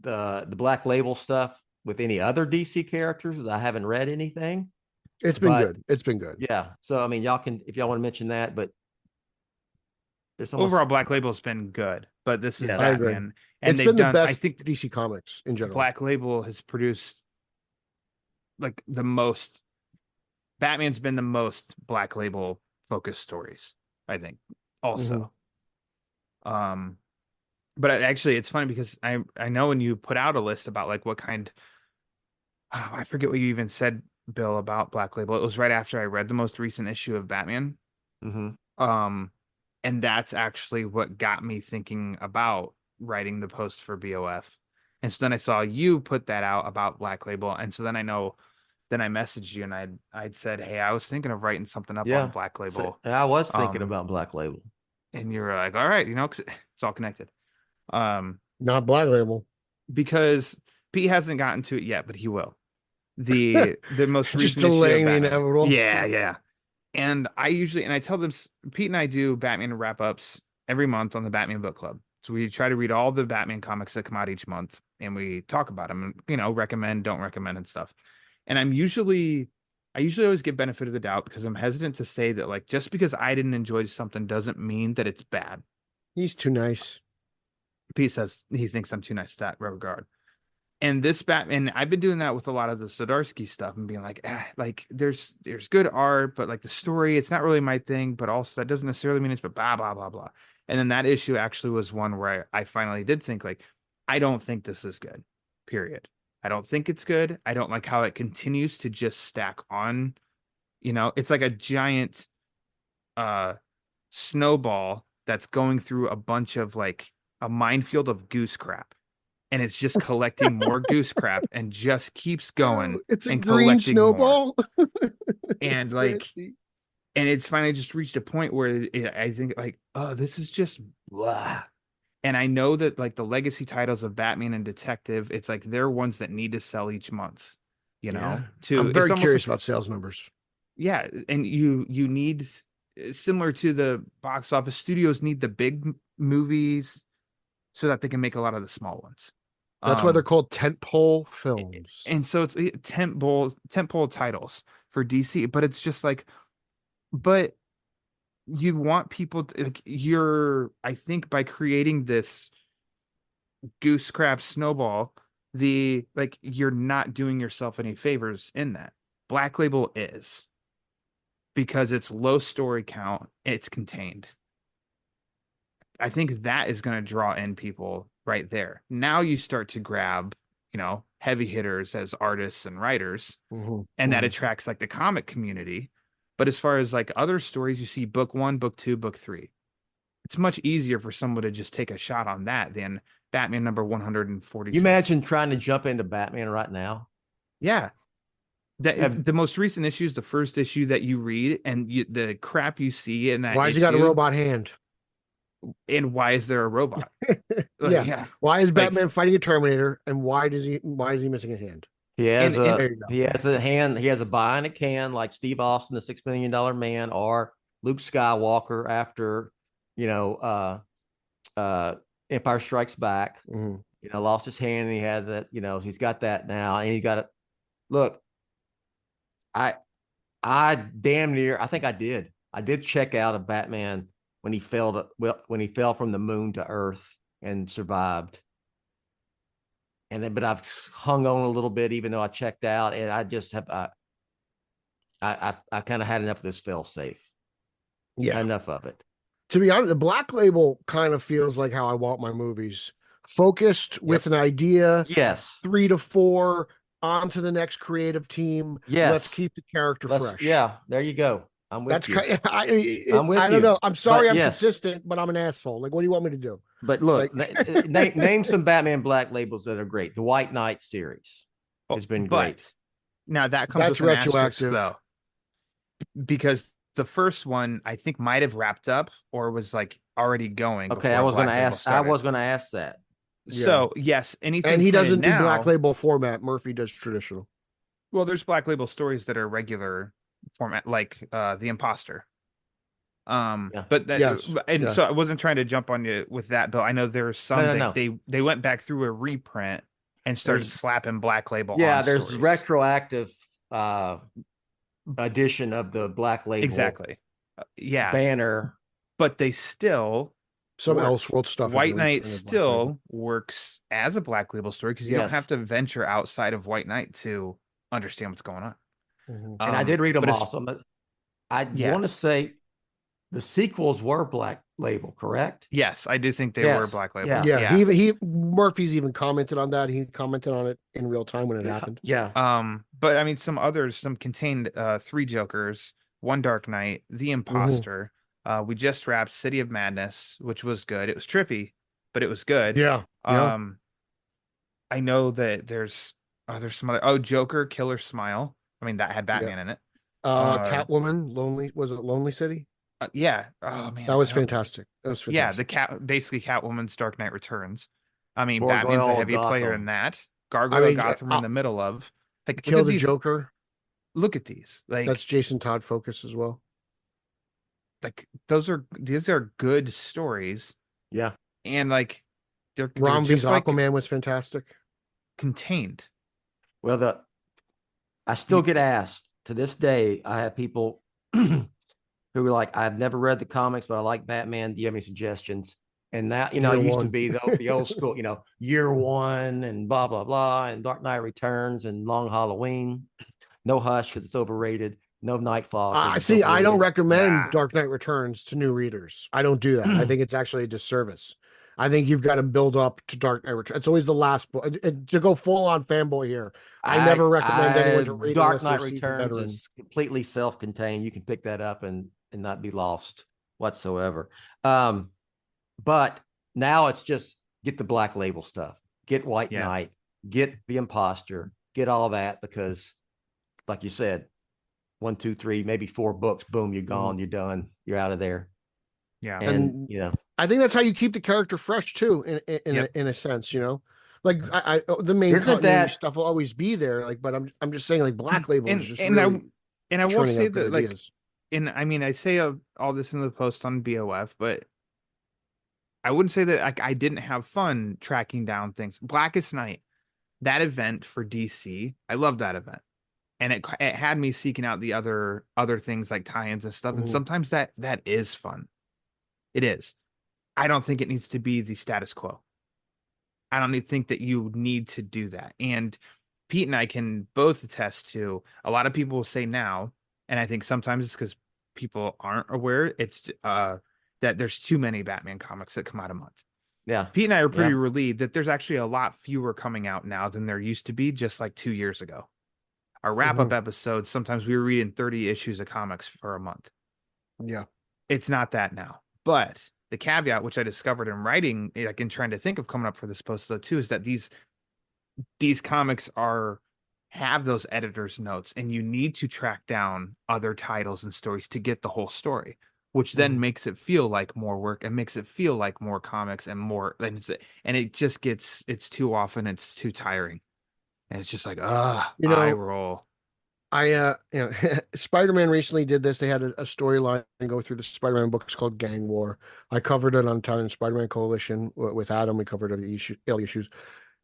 the Black Label stuff with any other DC characters. I haven't read anything. It's been good. It's been good. Yeah. So I mean, y'all can, if y'all want to mention that, but overall Black Label's been good, but this is Batman. I agree. And it's been the best, I think, DC Comics in general. Black Label has produced like the most. Batman's been the most Black Label focused stories, I think. Also, but actually, it's funny because I know when you put out a list about like what kind. Oh, I forget what you even said, Bill, about Black Label. It was right after I read the most recent issue of Batman. And that's actually what got me thinking about writing the post for BOF. And so then I saw you put that out about Black Label. And so then I messaged you and I'd said, hey, I was thinking of writing something up on Black Label. So I was thinking about Black Label. And you were like, all right, it's all connected. Not Black Label. Because Pete hasn't gotten to it yet, but he will. The most recent just delaying the inevitable. Yeah. And I tell them, Pete and I do Batman wrap-ups every month on the Batman Book Club. So we try to read all the Batman comics that come out each month, and we talk about them and, recommend, don't recommend, and stuff. And I usually always get benefit of the doubt because I'm hesitant to say that, like, just because I didn't enjoy something doesn't mean that it's bad. He's too nice. Pete says he thinks I'm too nice to that regard. And this Batman, I've been doing that with a lot of the Zdarsky stuff and being like, like there's good art, but like the story, it's not really my thing, but also that doesn't necessarily mean it's but blah, blah, blah, blah. And then that issue actually was one where I finally did think like, I don't think this is good, period. I don't think it's good. I don't like how it continues to just stack on, it's like a giant snowball that's going through a bunch of like a minefield of goose crap. And it's just collecting more goose crap and just keeps going. It's a and green snowball. And like, and it's finally just reached a point where I think like, oh, this is just blah. And I know that like the legacy titles of Batman and Detective, it's like they're ones that need to sell each month, I'm very curious about sales numbers. Yeah. And you need, similar to the box office, studios need the big movies so that they can make a lot of the small ones. That's why they're called tentpole films. And so it's tentpole titles for DC, but it's just like, but you want people to, like, I think by creating this goose crap snowball, you're not doing yourself any favors in that. Black Label is, because it's low story count, it's contained. I think that is going to draw in people right there. Now you start to grab, heavy hitters as artists and writers, and that attracts like the comic community. But as far as like other stories, you see book 1, book 2, book 3. It's much easier for someone to just take a shot on that than Batman number 140. You imagine trying to jump into Batman right now? Yeah. The most recent issue is the first issue that you read, and the crap you see in that. Why has he got a robot hand? And why is there a robot? Yeah. Why is Batman fighting a Terminator, and why is he missing a hand? He has a hand. He has a bionic hand, like Steve Austin, the $6 Million Man, or Luke Skywalker after Empire Strikes Back. Lost his hand, and he had that. He's got that now, and he got it. Look, I damn near. I think I did. I did check out of Batman when he fell from the moon to Earth and survived. But I've hung on a little bit, even though I checked out, and I just have I kind of had enough of this fail safe. Yeah, enough of it. To be honest, the Black Label kind of feels like how I want my movies. Focused with an idea. Yes. 3 to 4 on to the next creative team. Yes. Let's keep the character fresh. Yeah, there you go. I'm with you. I'm with you. I don't know. I'm sorry I'm consistent, but I'm an asshole. Like, what do you want me to do? But look, name some Batman Black Labels that are great. The White Knight series has been great. Now that's with retroactive, though, because the first one I think might have wrapped up or was like already going. Okay, I was going to ask that. So yes, anything. And he doesn't do Black Label format. Murphy does traditional. Well, there's Black Label stories that are regular format, like The Imposter. But that, so I wasn't trying to jump on you with that, Bill. I know there's some they went back through a reprint and started slapping Black Label. Yeah, on there's stories. Retroactive edition of the Black Label exactly. banner, but they still some Elseworld stuff. White Knight still works as a Black Label story because you don't have to venture outside of White Knight to understand what's going on. And I did read them also, but I want to say the sequels were Black Label, correct? Yes, I do think they were Black Label. Yeah. He Murphy's even commented on that. He commented on it in real time when it happened. Yeah. But I mean, some contained 3 Jokers, 1 Dark Knight, The Imposter. We just wrapped City of Madness, which was good. It was trippy, but it was good. Yeah. I know that there's some other Joker, Killer Smile. I mean, that had Batman in it. Catwoman, Lonely City? Yeah. Oh man, that was fantastic. Yeah, basically Catwoman's Dark Knight Returns. I mean, Batman's a heavy player in that. Gargoyle Gotham in the middle of. Like, Kill the Joker. Look at these. Like, that's Jason Todd focus as well. Like, these are good stories. Yeah. And like Rom V's Aquaman was fantastic. Contained. Well, I still get asked to this day. I have people who are like, I've never read the comics, but I like Batman. Do you have any suggestions? And that, it used to be the old school, Year One and blah, blah, blah, and Dark Knight Returns and Long Halloween. No Hush because it's overrated. No Nightfall. I don't recommend Dark Knight Returns to new readers. I don't do that. I think it's actually a disservice. I think you've got to build up to Dark Knight Returns. It's always the last book. To go full on fanboy here, I never recommend anyone to read Dark Knight Returns is completely self-contained. You can pick that up and not be lost whatsoever. But now it's just get the Black Label stuff, get White Knight, get The Imposter, get all that, because like you said, 1, 2, 3, maybe 4 books, boom, you're gone, you're done, you're out of there. Yeah. And I think that's how you keep the character fresh too, in a sense, like the main continuity stuff will always be there. Like, but I'm just saying, like, Black Label is just I will say that, like, ideas. And I mean, I say all this in the post on BOF, but I wouldn't say that I didn't have fun tracking down things. Blackest Night, that event for DC, I love that event, and it had me seeking out the other things like tie-ins and stuff. And sometimes that is fun. It is. I don't think it needs to be the status quo. I don't think that you need to do that. And Pete and I can both attest to, a lot of people will say now, and I think sometimes it's because people aren't aware, it's that there's too many Batman comics that come out a month. Yeah. Pete and I are pretty relieved that there's actually a lot fewer coming out now than there used to be just like 2 years ago. Our wrap-up episodes, sometimes we were reading 30 issues of comics for a month. Yeah. It's not that now. But the caveat, which I discovered in writing, like in trying to think of coming up for this post, though, too, is that these comics have those editor's notes, and you need to track down other titles and stories to get the whole story, which then makes it feel like more work and makes it feel like more comics and more, and it just gets, it's too often, it's too tiring. And it's just like, eye roll. Spider-Man recently did this. They had a storyline and go through the Spider-Man books called Gang War. I covered it on Italian Spider-Man Coalition with Adam. We covered early issues.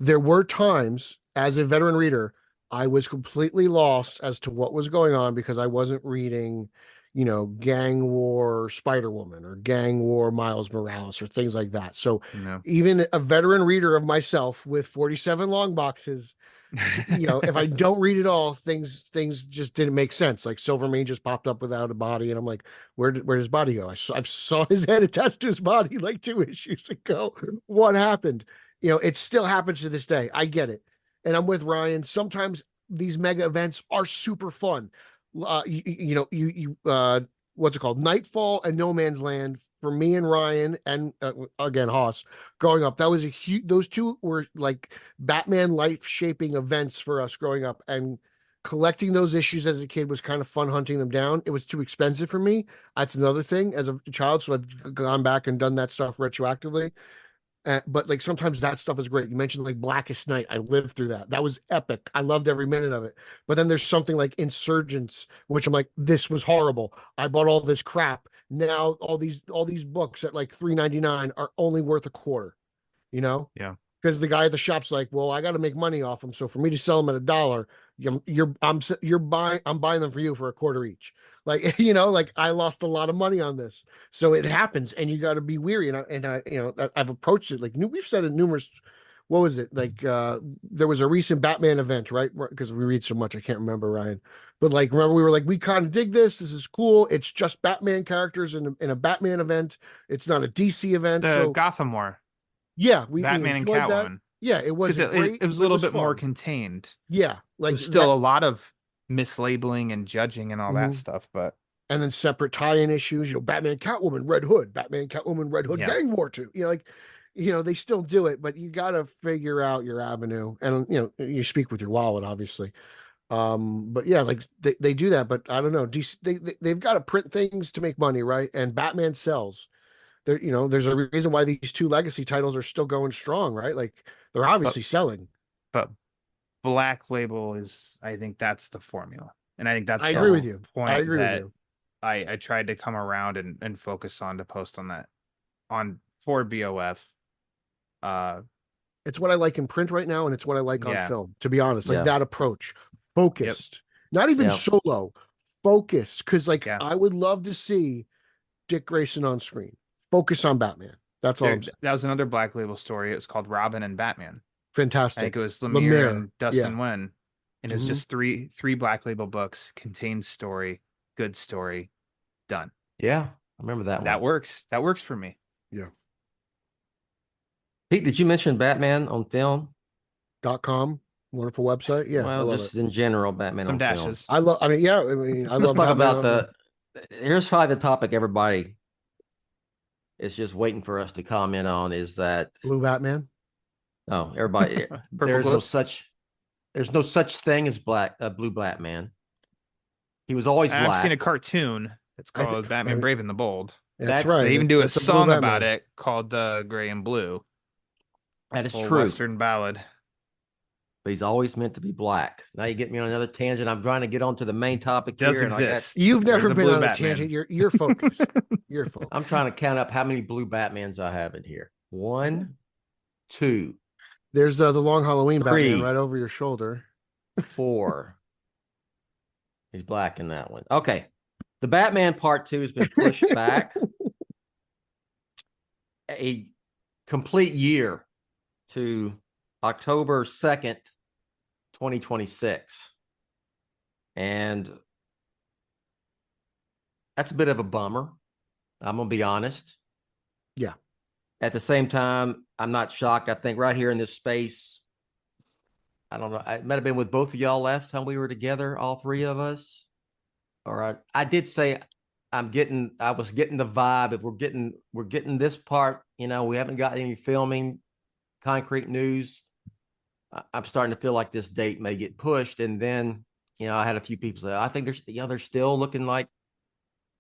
There were times as a veteran reader, I was completely lost as to what was going on because I wasn't reading, Gang War Spider-Woman or Gang War Miles Morales or things like that. So even a veteran reader of myself with 47 long boxes, if I don't read it all, things just didn't make sense. Like Silvermane just popped up without a body, and I'm like, where did his body go? I saw his head attached to his body like 2 issues ago. What happened? It still happens to this day. I get it, and I'm with Ryan. Sometimes these mega events are super fun. What's it called? Nightfall and No Man's Land for me and Ryan, and again Haas growing up. That was those two were like Batman life shaping events for us growing up, and collecting those issues as a kid was kind of fun hunting them down. It was too expensive for me. That's another thing as a child, so I've gone back and done that stuff retroactively. But like sometimes that stuff is great. You mentioned like Blackest Night. I lived through that. That was epic. I loved every minute of it. But then there's something like Insurgents, which I'm like, this was horrible. I bought all this crap. Now all these books at like $3.99 are only worth a quarter. Yeah. Because the guy at the shop's like, well, I got to make money off them. So for me to sell them at $1, I'm buying them for you for a quarter each. Like, like I lost a lot of money on this. So it happens, and you got to be weary. And I've approached it like we've said it numerous. What was it like? There was a recent Batman event, right? Because we read so much, I can't remember, Ryan. But like, remember we were like, we kind of dig this. This is cool. It's just Batman characters in a Batman event. It's not a DC event. So Gotham War. Yeah, Batman and Catwoman. That. Yeah, it wasn't great. It was a little bit more contained. Yeah, like there's still a lot of mislabeling and judging and all that stuff, but and then separate tie-in issues. Batman, Catwoman, Red Hood, Batman, Catwoman, Red Hood, Gang War 2. They still do it, but you got to figure out your avenue, and you speak with your wallet, obviously. But yeah, like they do that, but I don't know. They've got to print things to make money, right? And Batman sells. There's a reason why these 2 legacy titles are still going strong, right? Like they're obviously selling. But Black Label is, I think that's the formula, and I think that's I agree with you. Point I agree with you. I tried to come around and focus on to post on that for BOF. It's what I like in print right now, and it's what I like on film. To be honest, like that approach, focused, not even solo, focused. Because I would love to see Dick Grayson on screen. Focus on Batman. That's all I'm saying. That was another Black Label story. It was called Robin and Batman. Fantastic. I think it was Lemire and Dustin Nguyen. And it was just three Black Label books, contained story, good story, done. Yeah, I remember that one. That works. That works for me. Yeah. Pete, did you mention Batman on film.com? Wonderful website. Yeah. Well, just in general, Batman Some on dashes. film. Let's talk about here's probably the topic everybody is just waiting for us to comment on, is that Blue Batman. No, everybody. there's no such thing as Blue Batman. He was always black. I've seen a cartoon. It's called Batman Brave and the Bold. That's right. They even do a song about it called Gray and Blue. That is true. Western ballad. But he's always meant to be black. Now you get me on another tangent. I'm trying to get onto the main topic Does here. Exist. You've never been on a tangent. You're focused. You're focused. I'm trying to count up how many Blue Batmans I have in here. 1, 2. There's the Long Halloween 3, Batman right over your shoulder. 4. He's black in that one. Okay. The Batman Part 2 has been pushed back a complete year to October 2nd, 2026. And that's a bit of a bummer. I'm going to be honest. Yeah. At the same time, I'm not shocked. I think right here in this space, I don't know. I might have been with both of y'all last time we were together, all three of us. Or I did say I was getting the vibe. If we're getting this part, we haven't got any filming, concrete news. I'm starting to feel like this date may get pushed. And then, I had a few people say, I think they're still looking like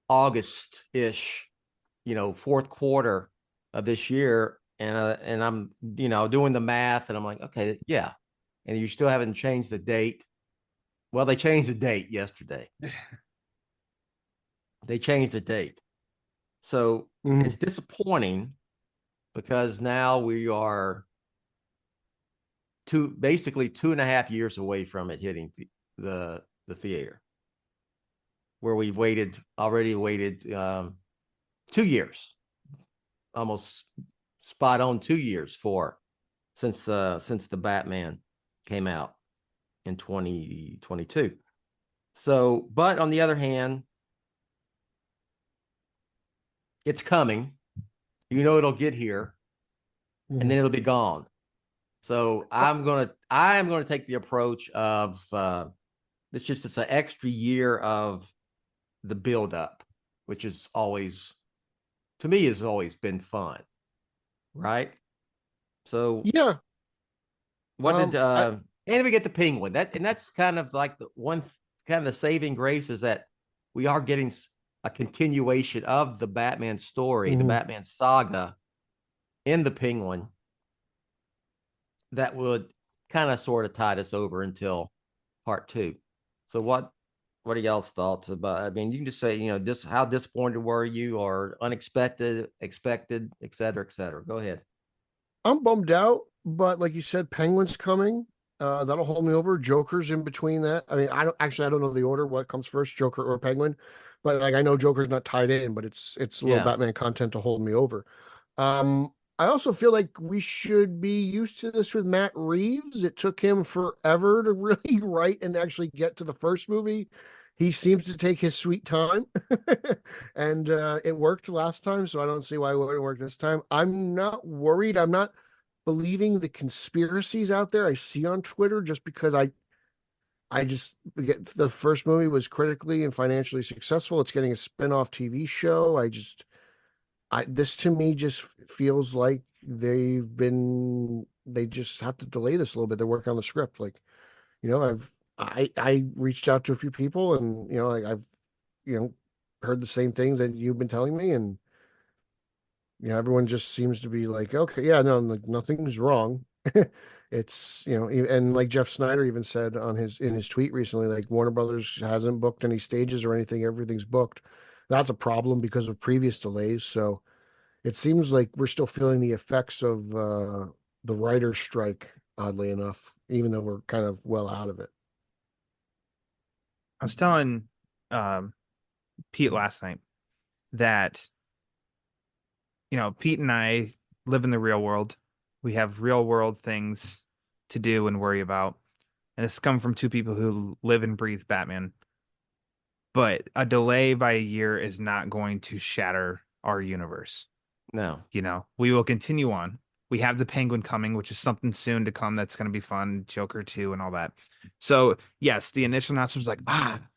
August-ish, fourth quarter of this year. And I'm, doing the math and I'm like, okay, yeah. And you still haven't changed the date. Well, they changed the date yesterday. They changed the date. So it's disappointing because now we are basically 2.5 years away from it hitting the theater, where we've already waited 2 years, almost spot on 2 years since the Batman came out in 2022. So, but on the other hand, it's coming. It'll get here, and then it'll be gone. So I'm gonna take the approach of it's an extra year of the buildup, which is always, to me, has always been fun, right? So yeah. And we get the Penguin. That's kind of like the one kind of the saving grace is that we are getting a continuation of the Batman story, the Batman saga in the Penguin that would kind of sort of tide us over until part 2. So what are y'all's thoughts about? I mean, you can just say, how disappointed were you, or unexpected, expected, et cetera, et cetera. Go ahead. I'm bummed out, but like you said, Penguin's coming. That'll hold me over. Joker's in between that. I mean, I don't know the order, what comes first, Joker or Penguin, but like I know Joker's not tied in, but it's a little Batman content to hold me over. I also feel like we should be used to this with Matt Reeves. It took him forever to really write and actually get to the first movie. He seems to take his sweet time, and it worked last time, so I don't see why it wouldn't work this time. I'm not worried. I'm not believing the conspiracies out there I see on Twitter, just because I just get the first movie was critically and financially successful. It's getting a spin-off TV show. This to me just feels like they just have to delay this a little bit. They're working on the script. Like, I reached out to a few people, and I've heard the same things that you've been telling me, and everyone just seems to be like, okay, yeah, no, like nothing's wrong. It's and like Jeff Snyder even said in his tweet recently, like Warner Brothers hasn't booked any stages or anything, everything's booked. That's a problem because of previous delays. So it seems like we're still feeling the effects of the writer's strike, oddly enough, even though we're kind of well out of it. I was telling Pete last night that Pete and I live in the real world. We have real world things to do and worry about. And it's come from two people who live and breathe Batman. But a delay by a year is not going to shatter our universe. No. We will continue on. We have the Penguin coming, which is something soon to come that's going to be fun. Joker 2 and all that. So, yes, the initial announcement was like,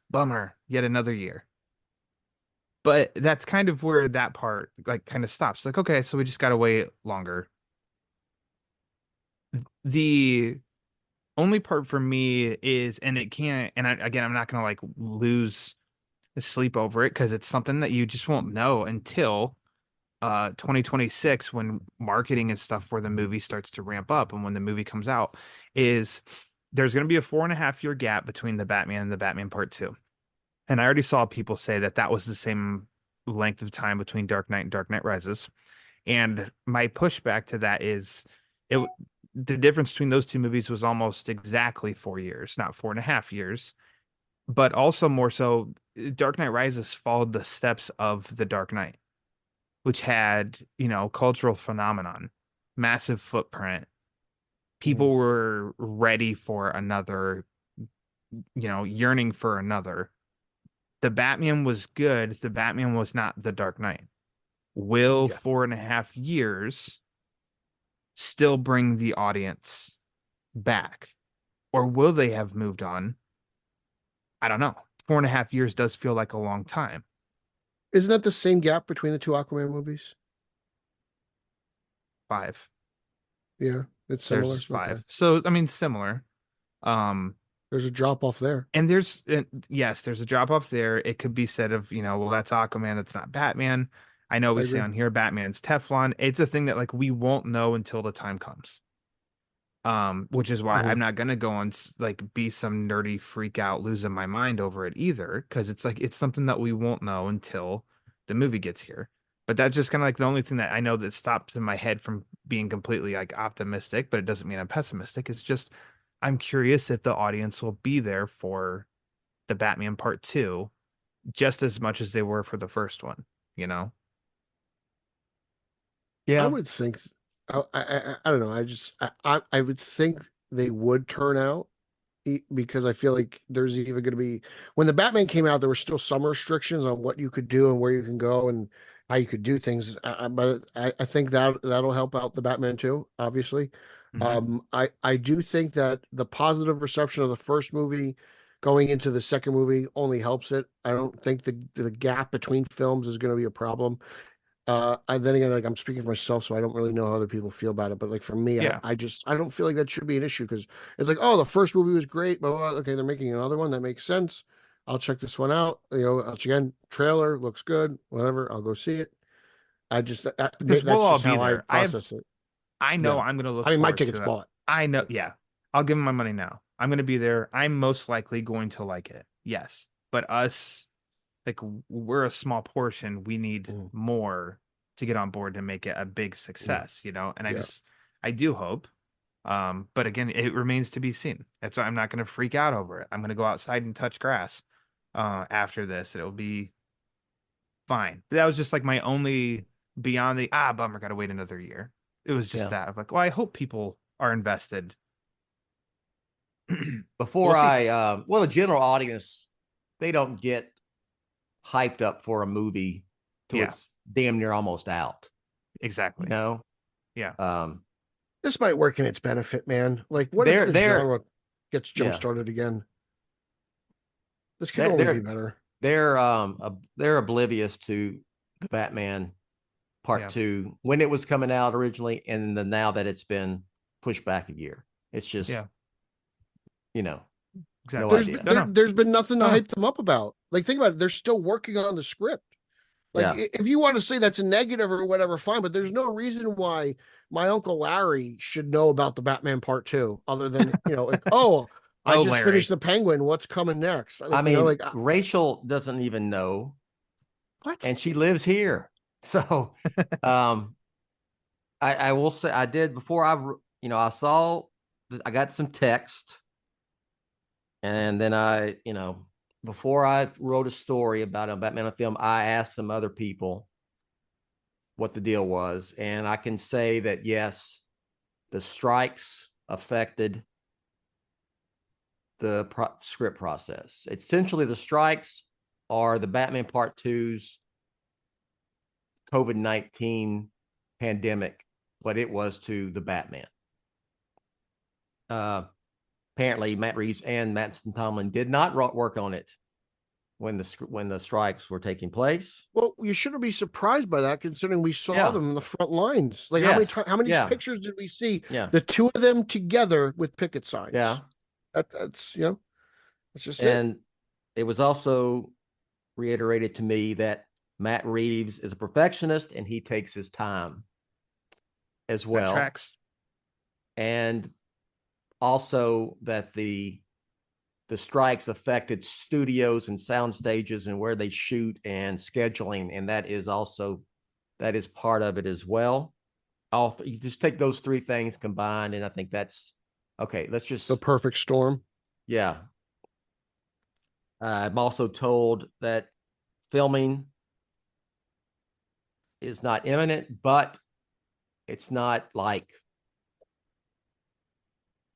bummer, yet another year. But that's kind of where that part kind of stops. Like, okay, so we just got to wait longer. The only part for me is, and it can't, and I'm not going to lose sleep over it, because it's something that you just won't know until 2026, when marketing and stuff for the movie starts to ramp up, and when the movie comes out, is there's going to be a 4.5-year gap between the Batman and the Batman Part 2. And I already saw people say that was the same length of time between Dark Knight and Dark Knight Rises. And my pushback to that is the difference between those two movies was almost exactly 4 years, not 4.5 years. But also more so, Dark Knight Rises followed the steps of The Dark Knight, which had, cultural phenomenon, massive footprint. People were ready for another, yearning for another. The Batman was good. The Batman was not The Dark Knight. Will Yeah. 4.5 years still bring the audience back? Or will they have moved on? I don't know. 4.5 years does feel like a long time. Isn't that the same gap between the two Aquaman movies? 5. Yeah, it's There's similar. just 5. Okay. So, I mean, similar. There's a drop off there. And yes, there's a drop off there. It could be said of, well, that's Aquaman, that's not Batman. I know we I say agree. on here Batman's Teflon. It's a thing that like we won't know until the time comes. Which is why I'm not gonna go on like be some nerdy freak out losing my mind over it either, because it's like it's something that we won't know until the movie gets here. But that's just kind of like the only thing that I know that stops in my head from being completely like optimistic, but it doesn't mean I'm pessimistic. It's just I'm curious if the audience will be there for the Batman Part 2 just as much as they were for the first one, you know? I would think. I don't know. I would think they would turn out because I feel like there's even going to be when the Batman came out, there were still some restrictions on what you could do and where you can go and how you could do things. But I think that'll help out the Batman too. Obviously, I do think that the positive reception of the first movie going into the second movie only helps it. I don't think the gap between films is going to be a problem. And then again, like I'm speaking for myself, so I don't really know how other people feel about it. But like for me, Yeah. I don't feel like that should be an issue because it's like, oh, the first movie was great, but okay, they're making another one that makes sense. I'll check this one out. Again, trailer looks good, whatever. I'll go see it. Because That's we'll all just be how I there. process it. I know Yeah. I'm gonna look I mean, my forward to ticket's it. bought. I know, yeah. I'll give him my money now. I'm gonna be there. I'm most likely going to like it. Yes. But us, like we're a small portion. We need more to get on board to make it a big success, And Yeah. I do hope. But again, it remains to be seen. That's why I'm not gonna freak out over it. I'm gonna go outside and touch grass after this. It'll be fine. That was just like my only beyond the bummer, gotta wait another year. It was just that of like, well, I hope people are invested. Before We'll see. the general audience, they don't get hyped up for a movie till it's damn near almost out. Exactly. Yeah. This might work in its benefit, man. Like, what if the genre gets jump started again? This could only be better. They're oblivious to the Batman Part 2 when it was coming out originally, and then now that it's been pushed back a year. It's just exactly. There's been nothing to hype them up about. Like, think about it. They're still working on the script. Like, if you want to say that's a negative or whatever, fine. But there's no reason why my Uncle Larry should know about the Batman Part 2, other than I just Larry. finished the Penguin. What's coming next? I mean, Rachel doesn't even know what, and she lives here. So, I will say I did before I saw I got some text, and then before I wrote a story about a Batman on film, I asked some other people what the deal was. And I can say that, yes, the strikes affected the script process. Essentially, the strikes are the Batman Part 2's COVID-19 pandemic, what it was to the Batman. Apparently, Matt Reeves and Matt Tomlin did not work on it when the strikes were taking place. Well, you shouldn't be surprised by that, considering we saw them in the front lines. Like, how many pictures did we see? The two of them together with picket signs. Yeah, that's just and it was also reiterated to me that Matt Reeves is a perfectionist and he takes his time as well. That tracks. And also that the strikes affected studios and sound stages and where they shoot and scheduling, and that is part of it as well. You just take those three things combined, and I think that's okay. Let's just the perfect storm. Yeah. I'm also told that filming is not imminent, but it's not like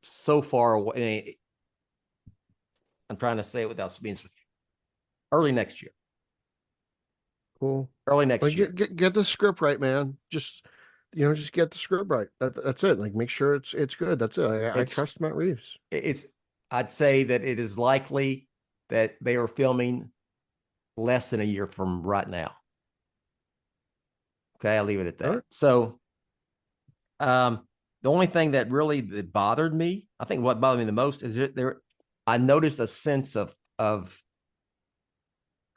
so far away. I'm trying to say it without being early next year. Cool. early next year. Get the script right, man. Just get the script right. That's it. Like, make sure it's good. That's it. I trust Matt Reeves. I'd say that it is likely that they are filming less than a year from right now. Okay, I'll leave it at that. All right. So, the only thing that really bothered me, I think what bothered me the most is I noticed a sense of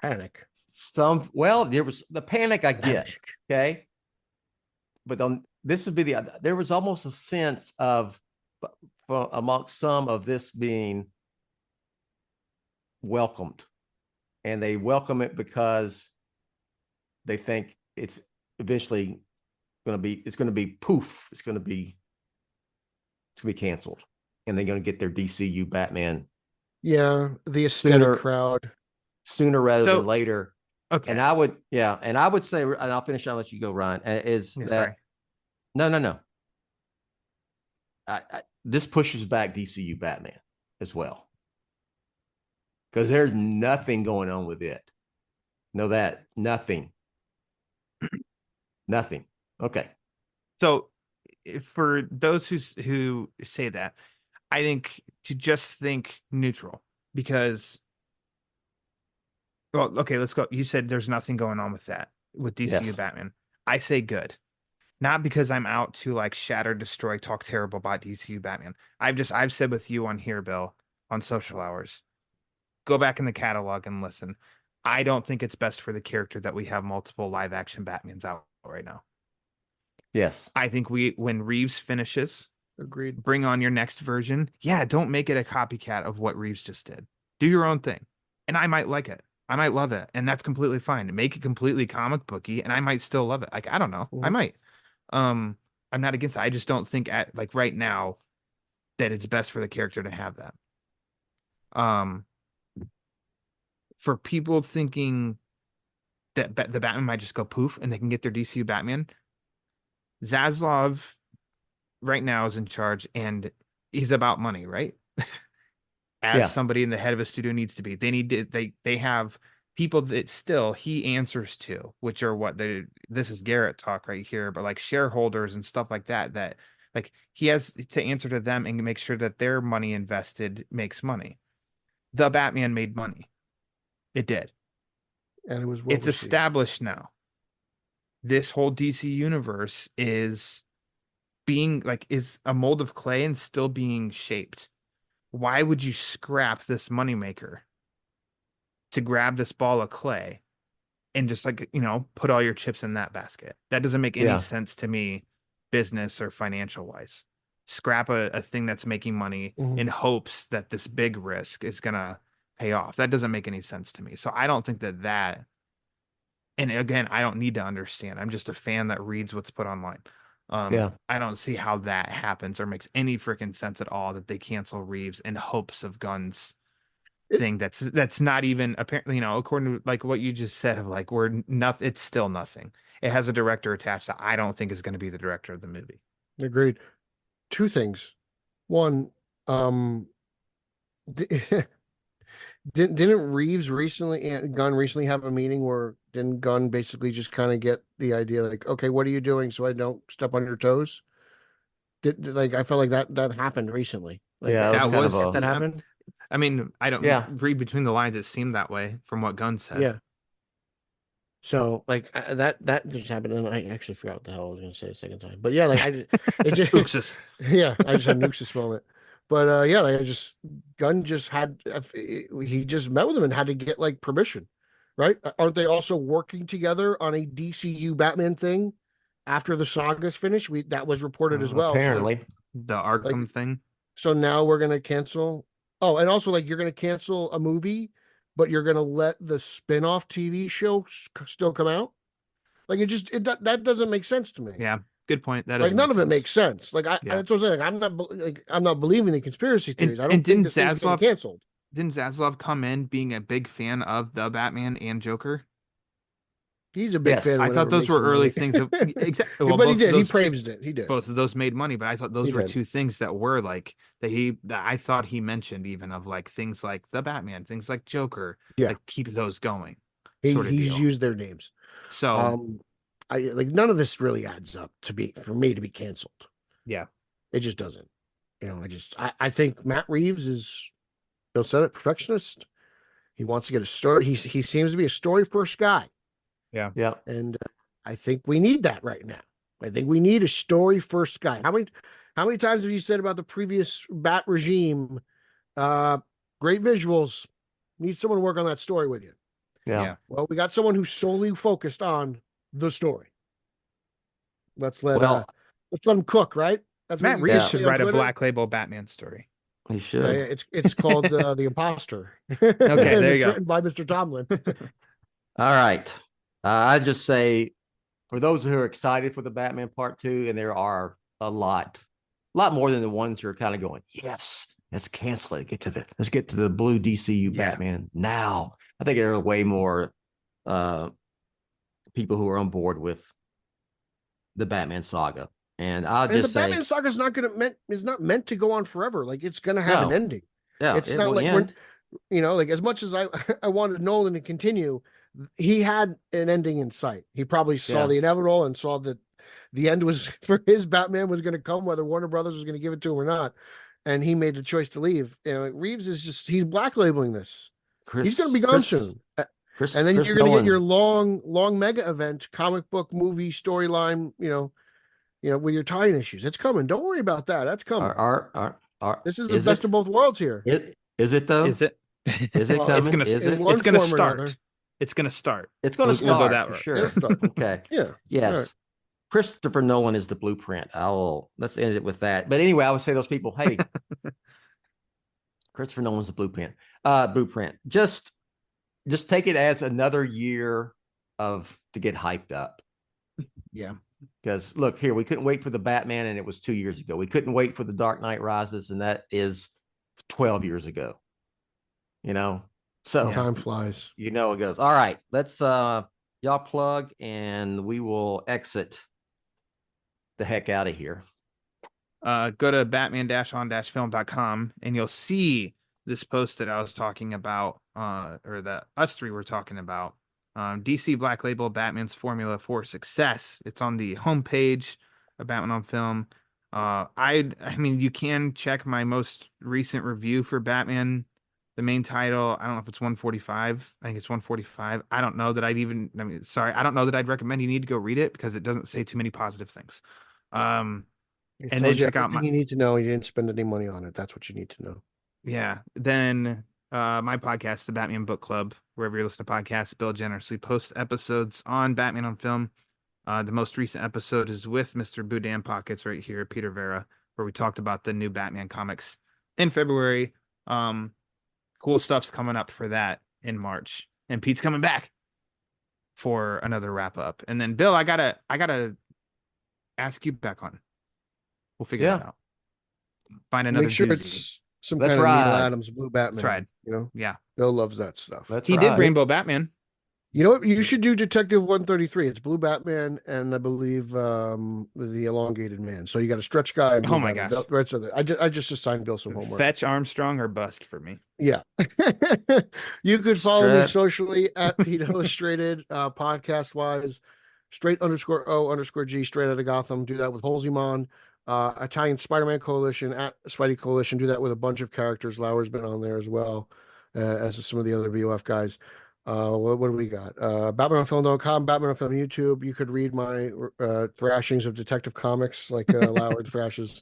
Panic. There was the panic I get, okay? But there was almost a sense of amongst some of this being welcomed, and they welcome it because they think it's eventually going to be poof. It's going to be canceled, and they're going to get their DCU Batman. Yeah, the aesthetic crowd sooner rather than later. Okay. And I would say, and I'll finish. I'll let you go, Ryan. No. This pushes back DCU Batman as well, because there's nothing going on with it. Know that nothing. Okay. So, for those who say that, I think to just think neutral, because, well, okay, let's go. You said there's nothing going on with that with DCU Batman. I say good, not because I'm out to like shatter, destroy, talk terrible about DCU Batman. I've said with you on here, Bill, on Social Hours, go back in the catalog and listen. I don't think it's best for the character that we have multiple live action Batmans out right now. Yes. I think when Reeves finishes, agreed, bring on your next version. Yeah, don't make it a copycat of what Reeves just did. Do your own thing. And I might like it. I might love it. And that's completely fine. Make it completely comic booky, and I might still love it. Like, I don't know. I might. I'm not against it. I just don't think right now that it's best for the character to have that. For people thinking that the Batman might just go poof and they can get their DCU Batman, Zaslav right now is in charge, and he's about money, right? As somebody in the head of a studio needs to be. They have people that still he answers to, which are this is Garrett talk right here, but like shareholders and stuff like that like he has to answer to them and make sure that their money invested makes money. The Batman made money. It did. And it's established now. This whole DC universe is a mold of clay and still being shaped. Why would you scrap this moneymaker to grab this ball of clay and just put all your chips in that basket? That doesn't make any sense to me, business or financial wise. Scrap a thing that's making money in hopes that this big risk is going to pay off. That doesn't make any sense to me. So I don't think that, and again, I don't need to understand. I'm just a fan that reads what's put online. I don't see how that happens or makes any freaking sense at all that they cancel Reeves in hopes of Gunn's thing. That's not even apparently, according to like what you just said of like it's still nothing. It has a director attached that I don't think is going to be the director of the movie. Agreed. Two things. One, didn't Reeves recently and Gunn recently have a meeting where didn't Gunn basically just kind of get the idea like, okay, what are you doing so I don't step on your toes? I felt like that happened recently. Like, that happened. I mean, I don't read between the lines. It seemed that way from what Gunn said. Yeah. So like that just happened, and I actually forgot what the hell I was going to say a second time. But yeah, like it just Nuxus. Yeah, I just had Nuxus moment. But yeah, like Gunn just had he just met with him and had to get like permission, right? Aren't they also working together on a DCU Batman thing after the saga's finished? That was reported as well. Apparently, so, the Arkham thing. So now we're gonna cancel. Oh, and also like you're gonna cancel a movie, but you're gonna let the spin-off TV show still come out. Like that doesn't make sense to me. Yeah. Good point. That like none of it makes sense. Like that's what I'm saying. I'm not believing the conspiracy theories. I don't think this thing's getting canceled. Didn't Zaslav come in being a big fan of the Batman and Joker? He's a big fan. I thought those were early things. Exactly. Well, but he did. He praised it. He did. Both of those made money, but I thought those were two things that were like that I thought he mentioned even of like things like the Batman, things like Joker. Yeah. Like keep those going. He's used their names. So I like none of this really adds up for me to be canceled. yeah. It just doesn't. I think Matt Reeves is, Bill said it, perfectionist. He wants to get a story. He seems to be a story first guy. Yeah. Yeah. And I think we need that right now. I think we need a story first guy. How many times have you said about the previous Bat regime? Great visuals. Need someone to work on that story with you. Yeah. Well, we got someone who's solely focused on the story. Let's let him cook, right? That's Matt what Reeves should write a Twitter. Black Label Batman story. He should. It's called The Imposter. Okay, there you go. Written by Mr. Tomlin. All right. I just say, for those who are excited for the Batman Part 2, and there are a lot more than the ones who are kind of going, yes, let's cancel it. Let's get to the blue DCU Batman now. I think there are way more people who are on board with the Batman saga. And the Batman saga is not meant to go on forever. Like, it's going to have an ending. Yeah, it's not like like as much as I wanted Nolan to continue, he had an ending in sight. He probably saw the inevitable and saw that the end was for his Batman was going to come, whether Warner Brothers was going to give it to him or not. And he made the choice to leave. Reeves is he's black labeling this. He's going to be gone soon. And then you're going to get your long mega event, comic book movie storyline, with your tie-in issues. It's coming. Don't worry about that. That's coming. This is the best of both worlds here. Is it though? Is it? Is it coming? It's going to start. It's going to start. It's going to start. Go that for sure. It'll start. Okay. Yeah. Yes. Right. Christopher Nolan is the blueprint. Let's end it with that. But anyway, I would say those people, hey, Christopher Nolan's the blueprint. Just take it as another year to get hyped up. Yeah. Because look here, we couldn't wait for the Batman, and it was 2 years ago. We couldn't wait for the Dark Knight Rises, and that is 12 years ago. So time flies. It goes. All right, let's y'all plug, and we will exit the heck out of here. Go to batman-on-film.com and you'll see this post that I was talking about, or that us three were talking about. DC Black Label, Batman's Formula for Success. It's on the homepage of Batman on Film. I mean, you can check my most recent review for Batman, the main title. I don't know if it's 145. I think it's 145. I don't know that I don't know that I'd recommend you need to go read it because it doesn't say too many positive things. And then check out you need to know. You didn't spend any money on it. That's what you need to know. Yeah. Then my podcast, the Batman Book Club, wherever you listen to podcasts, Bill generously posts episodes on Batman on Film. The most recent episode is with Mr. Boudin Pockets right here, Peter Verra, where we talked about the new Batman comics in February. Cool stuff's coming up for that in March, and Pete's coming back for another wrap up. And then Bill, I gotta ask you back on. We'll figure that out. Find another. Make sure doozy. It's some kind of Neil Adams Blue Batman. That's right. Yeah. Bill loves that stuff. He did Rainbow Batman. You know what? You should do Detective 133. It's Blue Batman and I believe the Elongated Man. So you got a stretch guy. And oh my gosh! Right, so I just assigned Bill some homework. Fetch Armstrong or bust for me. Yeah. You could follow me socially at Pete Illustrated, podcast wise, straight_O_G, straight out of Gotham. Do that with Holzimon. Italian Spider-Man Coalition at Spidey Coalition. Do that with a bunch of characters. Lauer's been on there as well, as some of the other BOF guys. What do we got? BatmanOnFilm.com, Batman on Film YouTube. You could read my thrashings of Detective Comics, like Lauer thrashes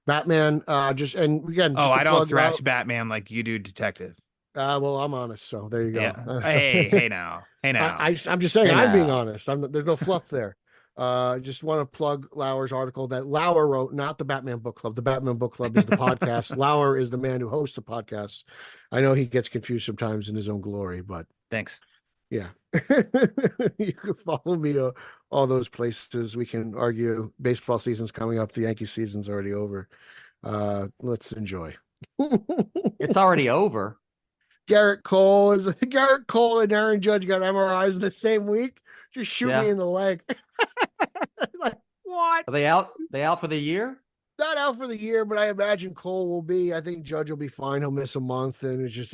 Batman. I don't thrash Batman like you do Detective. Well, I'm honest, so there you go. Yeah. Hey now. I'm just saying, I'm being honest. There's no fluff there. Just want to plug Lauer's article that Lauer wrote, not the Batman Book Club. The Batman Book Club is the podcast. Lauer is the man who hosts the podcast. I know he gets confused sometimes in his own glory, but thanks. Yeah. You can follow me all those places. We can argue. Baseball season's coming up. The Yankee season's already over. Let's enjoy. It's already over. Garrett Cole and Aaron Judge got MRIs in the same week. Just shoot me in the leg. Like, what? Are they out? They out for the year? Not out for the year, but I imagine Cole will be. I think Judge will be fine. He'll miss a month, and it's just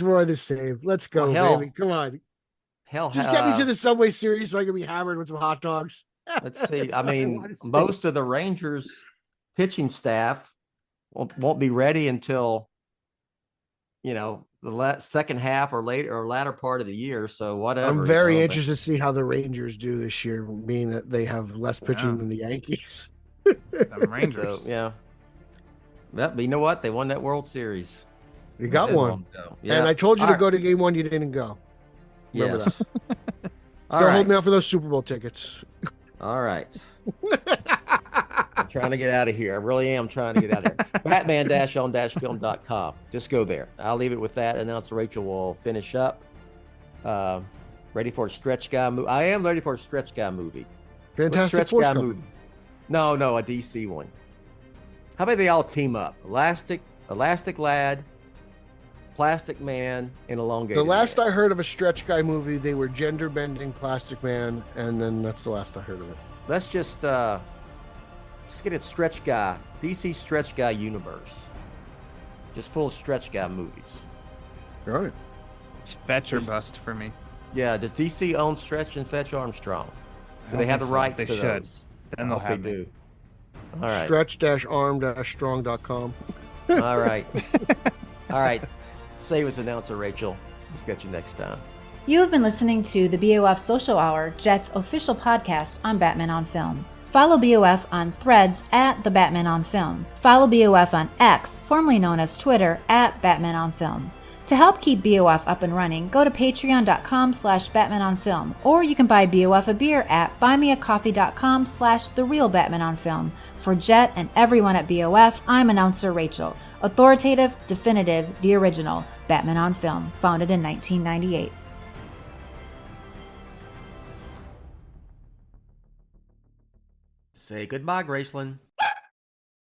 more of the same. Let's go, baby. Come on. hell, Just get me to the Subway Series so I can be hammered with some hot dogs. let's see. That's I all mean, wanna say. most of the Rangers pitching staff won't be ready until, the second half or latter part of the year. So whatever. I'm very interested to see how the Rangers do this year, being that they have less pitching than the Yankees. Them Rangers. So, yeah. But you know what? They won that World Series. You got Not that one. long ago. Yeah. And I told you All to right. go to game one. You didn't go. Remember Yes. that. All Still right. hold me out for those Super Bowl tickets. All right. I'm trying to get out of here. I really am trying to get out of here. Batman-on-film.com. Just go there. I'll leave it with that. And now Rachel will finish up. Ready for a stretch guy movie. I am ready for a stretch guy movie. Fantastic Stretch Four's guy coming. movie. No, a DC one. How about they all team up? Elastic Lad, Plastic Man, and Elongated The last Man. I heard of a stretch guy movie, they were gender bending Plastic Man, and then that's the last I heard of it. Let's just get a stretch guy, DC stretch guy universe. Just full of stretch guy movies. All right. It's fetch or bust for me. Yeah, does DC own Stretch and Fetch Armstrong? I Do don't they have think the so. rights They to should. those? Then I they'll hope have they me. do. All right. Stretch-arm-strong.com. All right. All right. Save us, announcer Rachel. We'll get you next time. You have been listening to the BOF Social Hour, Jet's official podcast on Batman on Film. Follow BOF on Threads at The Batman on Film. Follow BOF on X, formerly known as Twitter, at Batman on Film. To help keep BOF up and running, go to patreon.com/BatmanOnFilm, or you can buy BOF a beer at buymeacoffee.com/TheRealBatmanOnFilm. For Jet and everyone at BOF, I'm announcer Rachel. Authoritative, definitive, the original, Batman on Film, founded in 1998. Say goodbye, Graceland.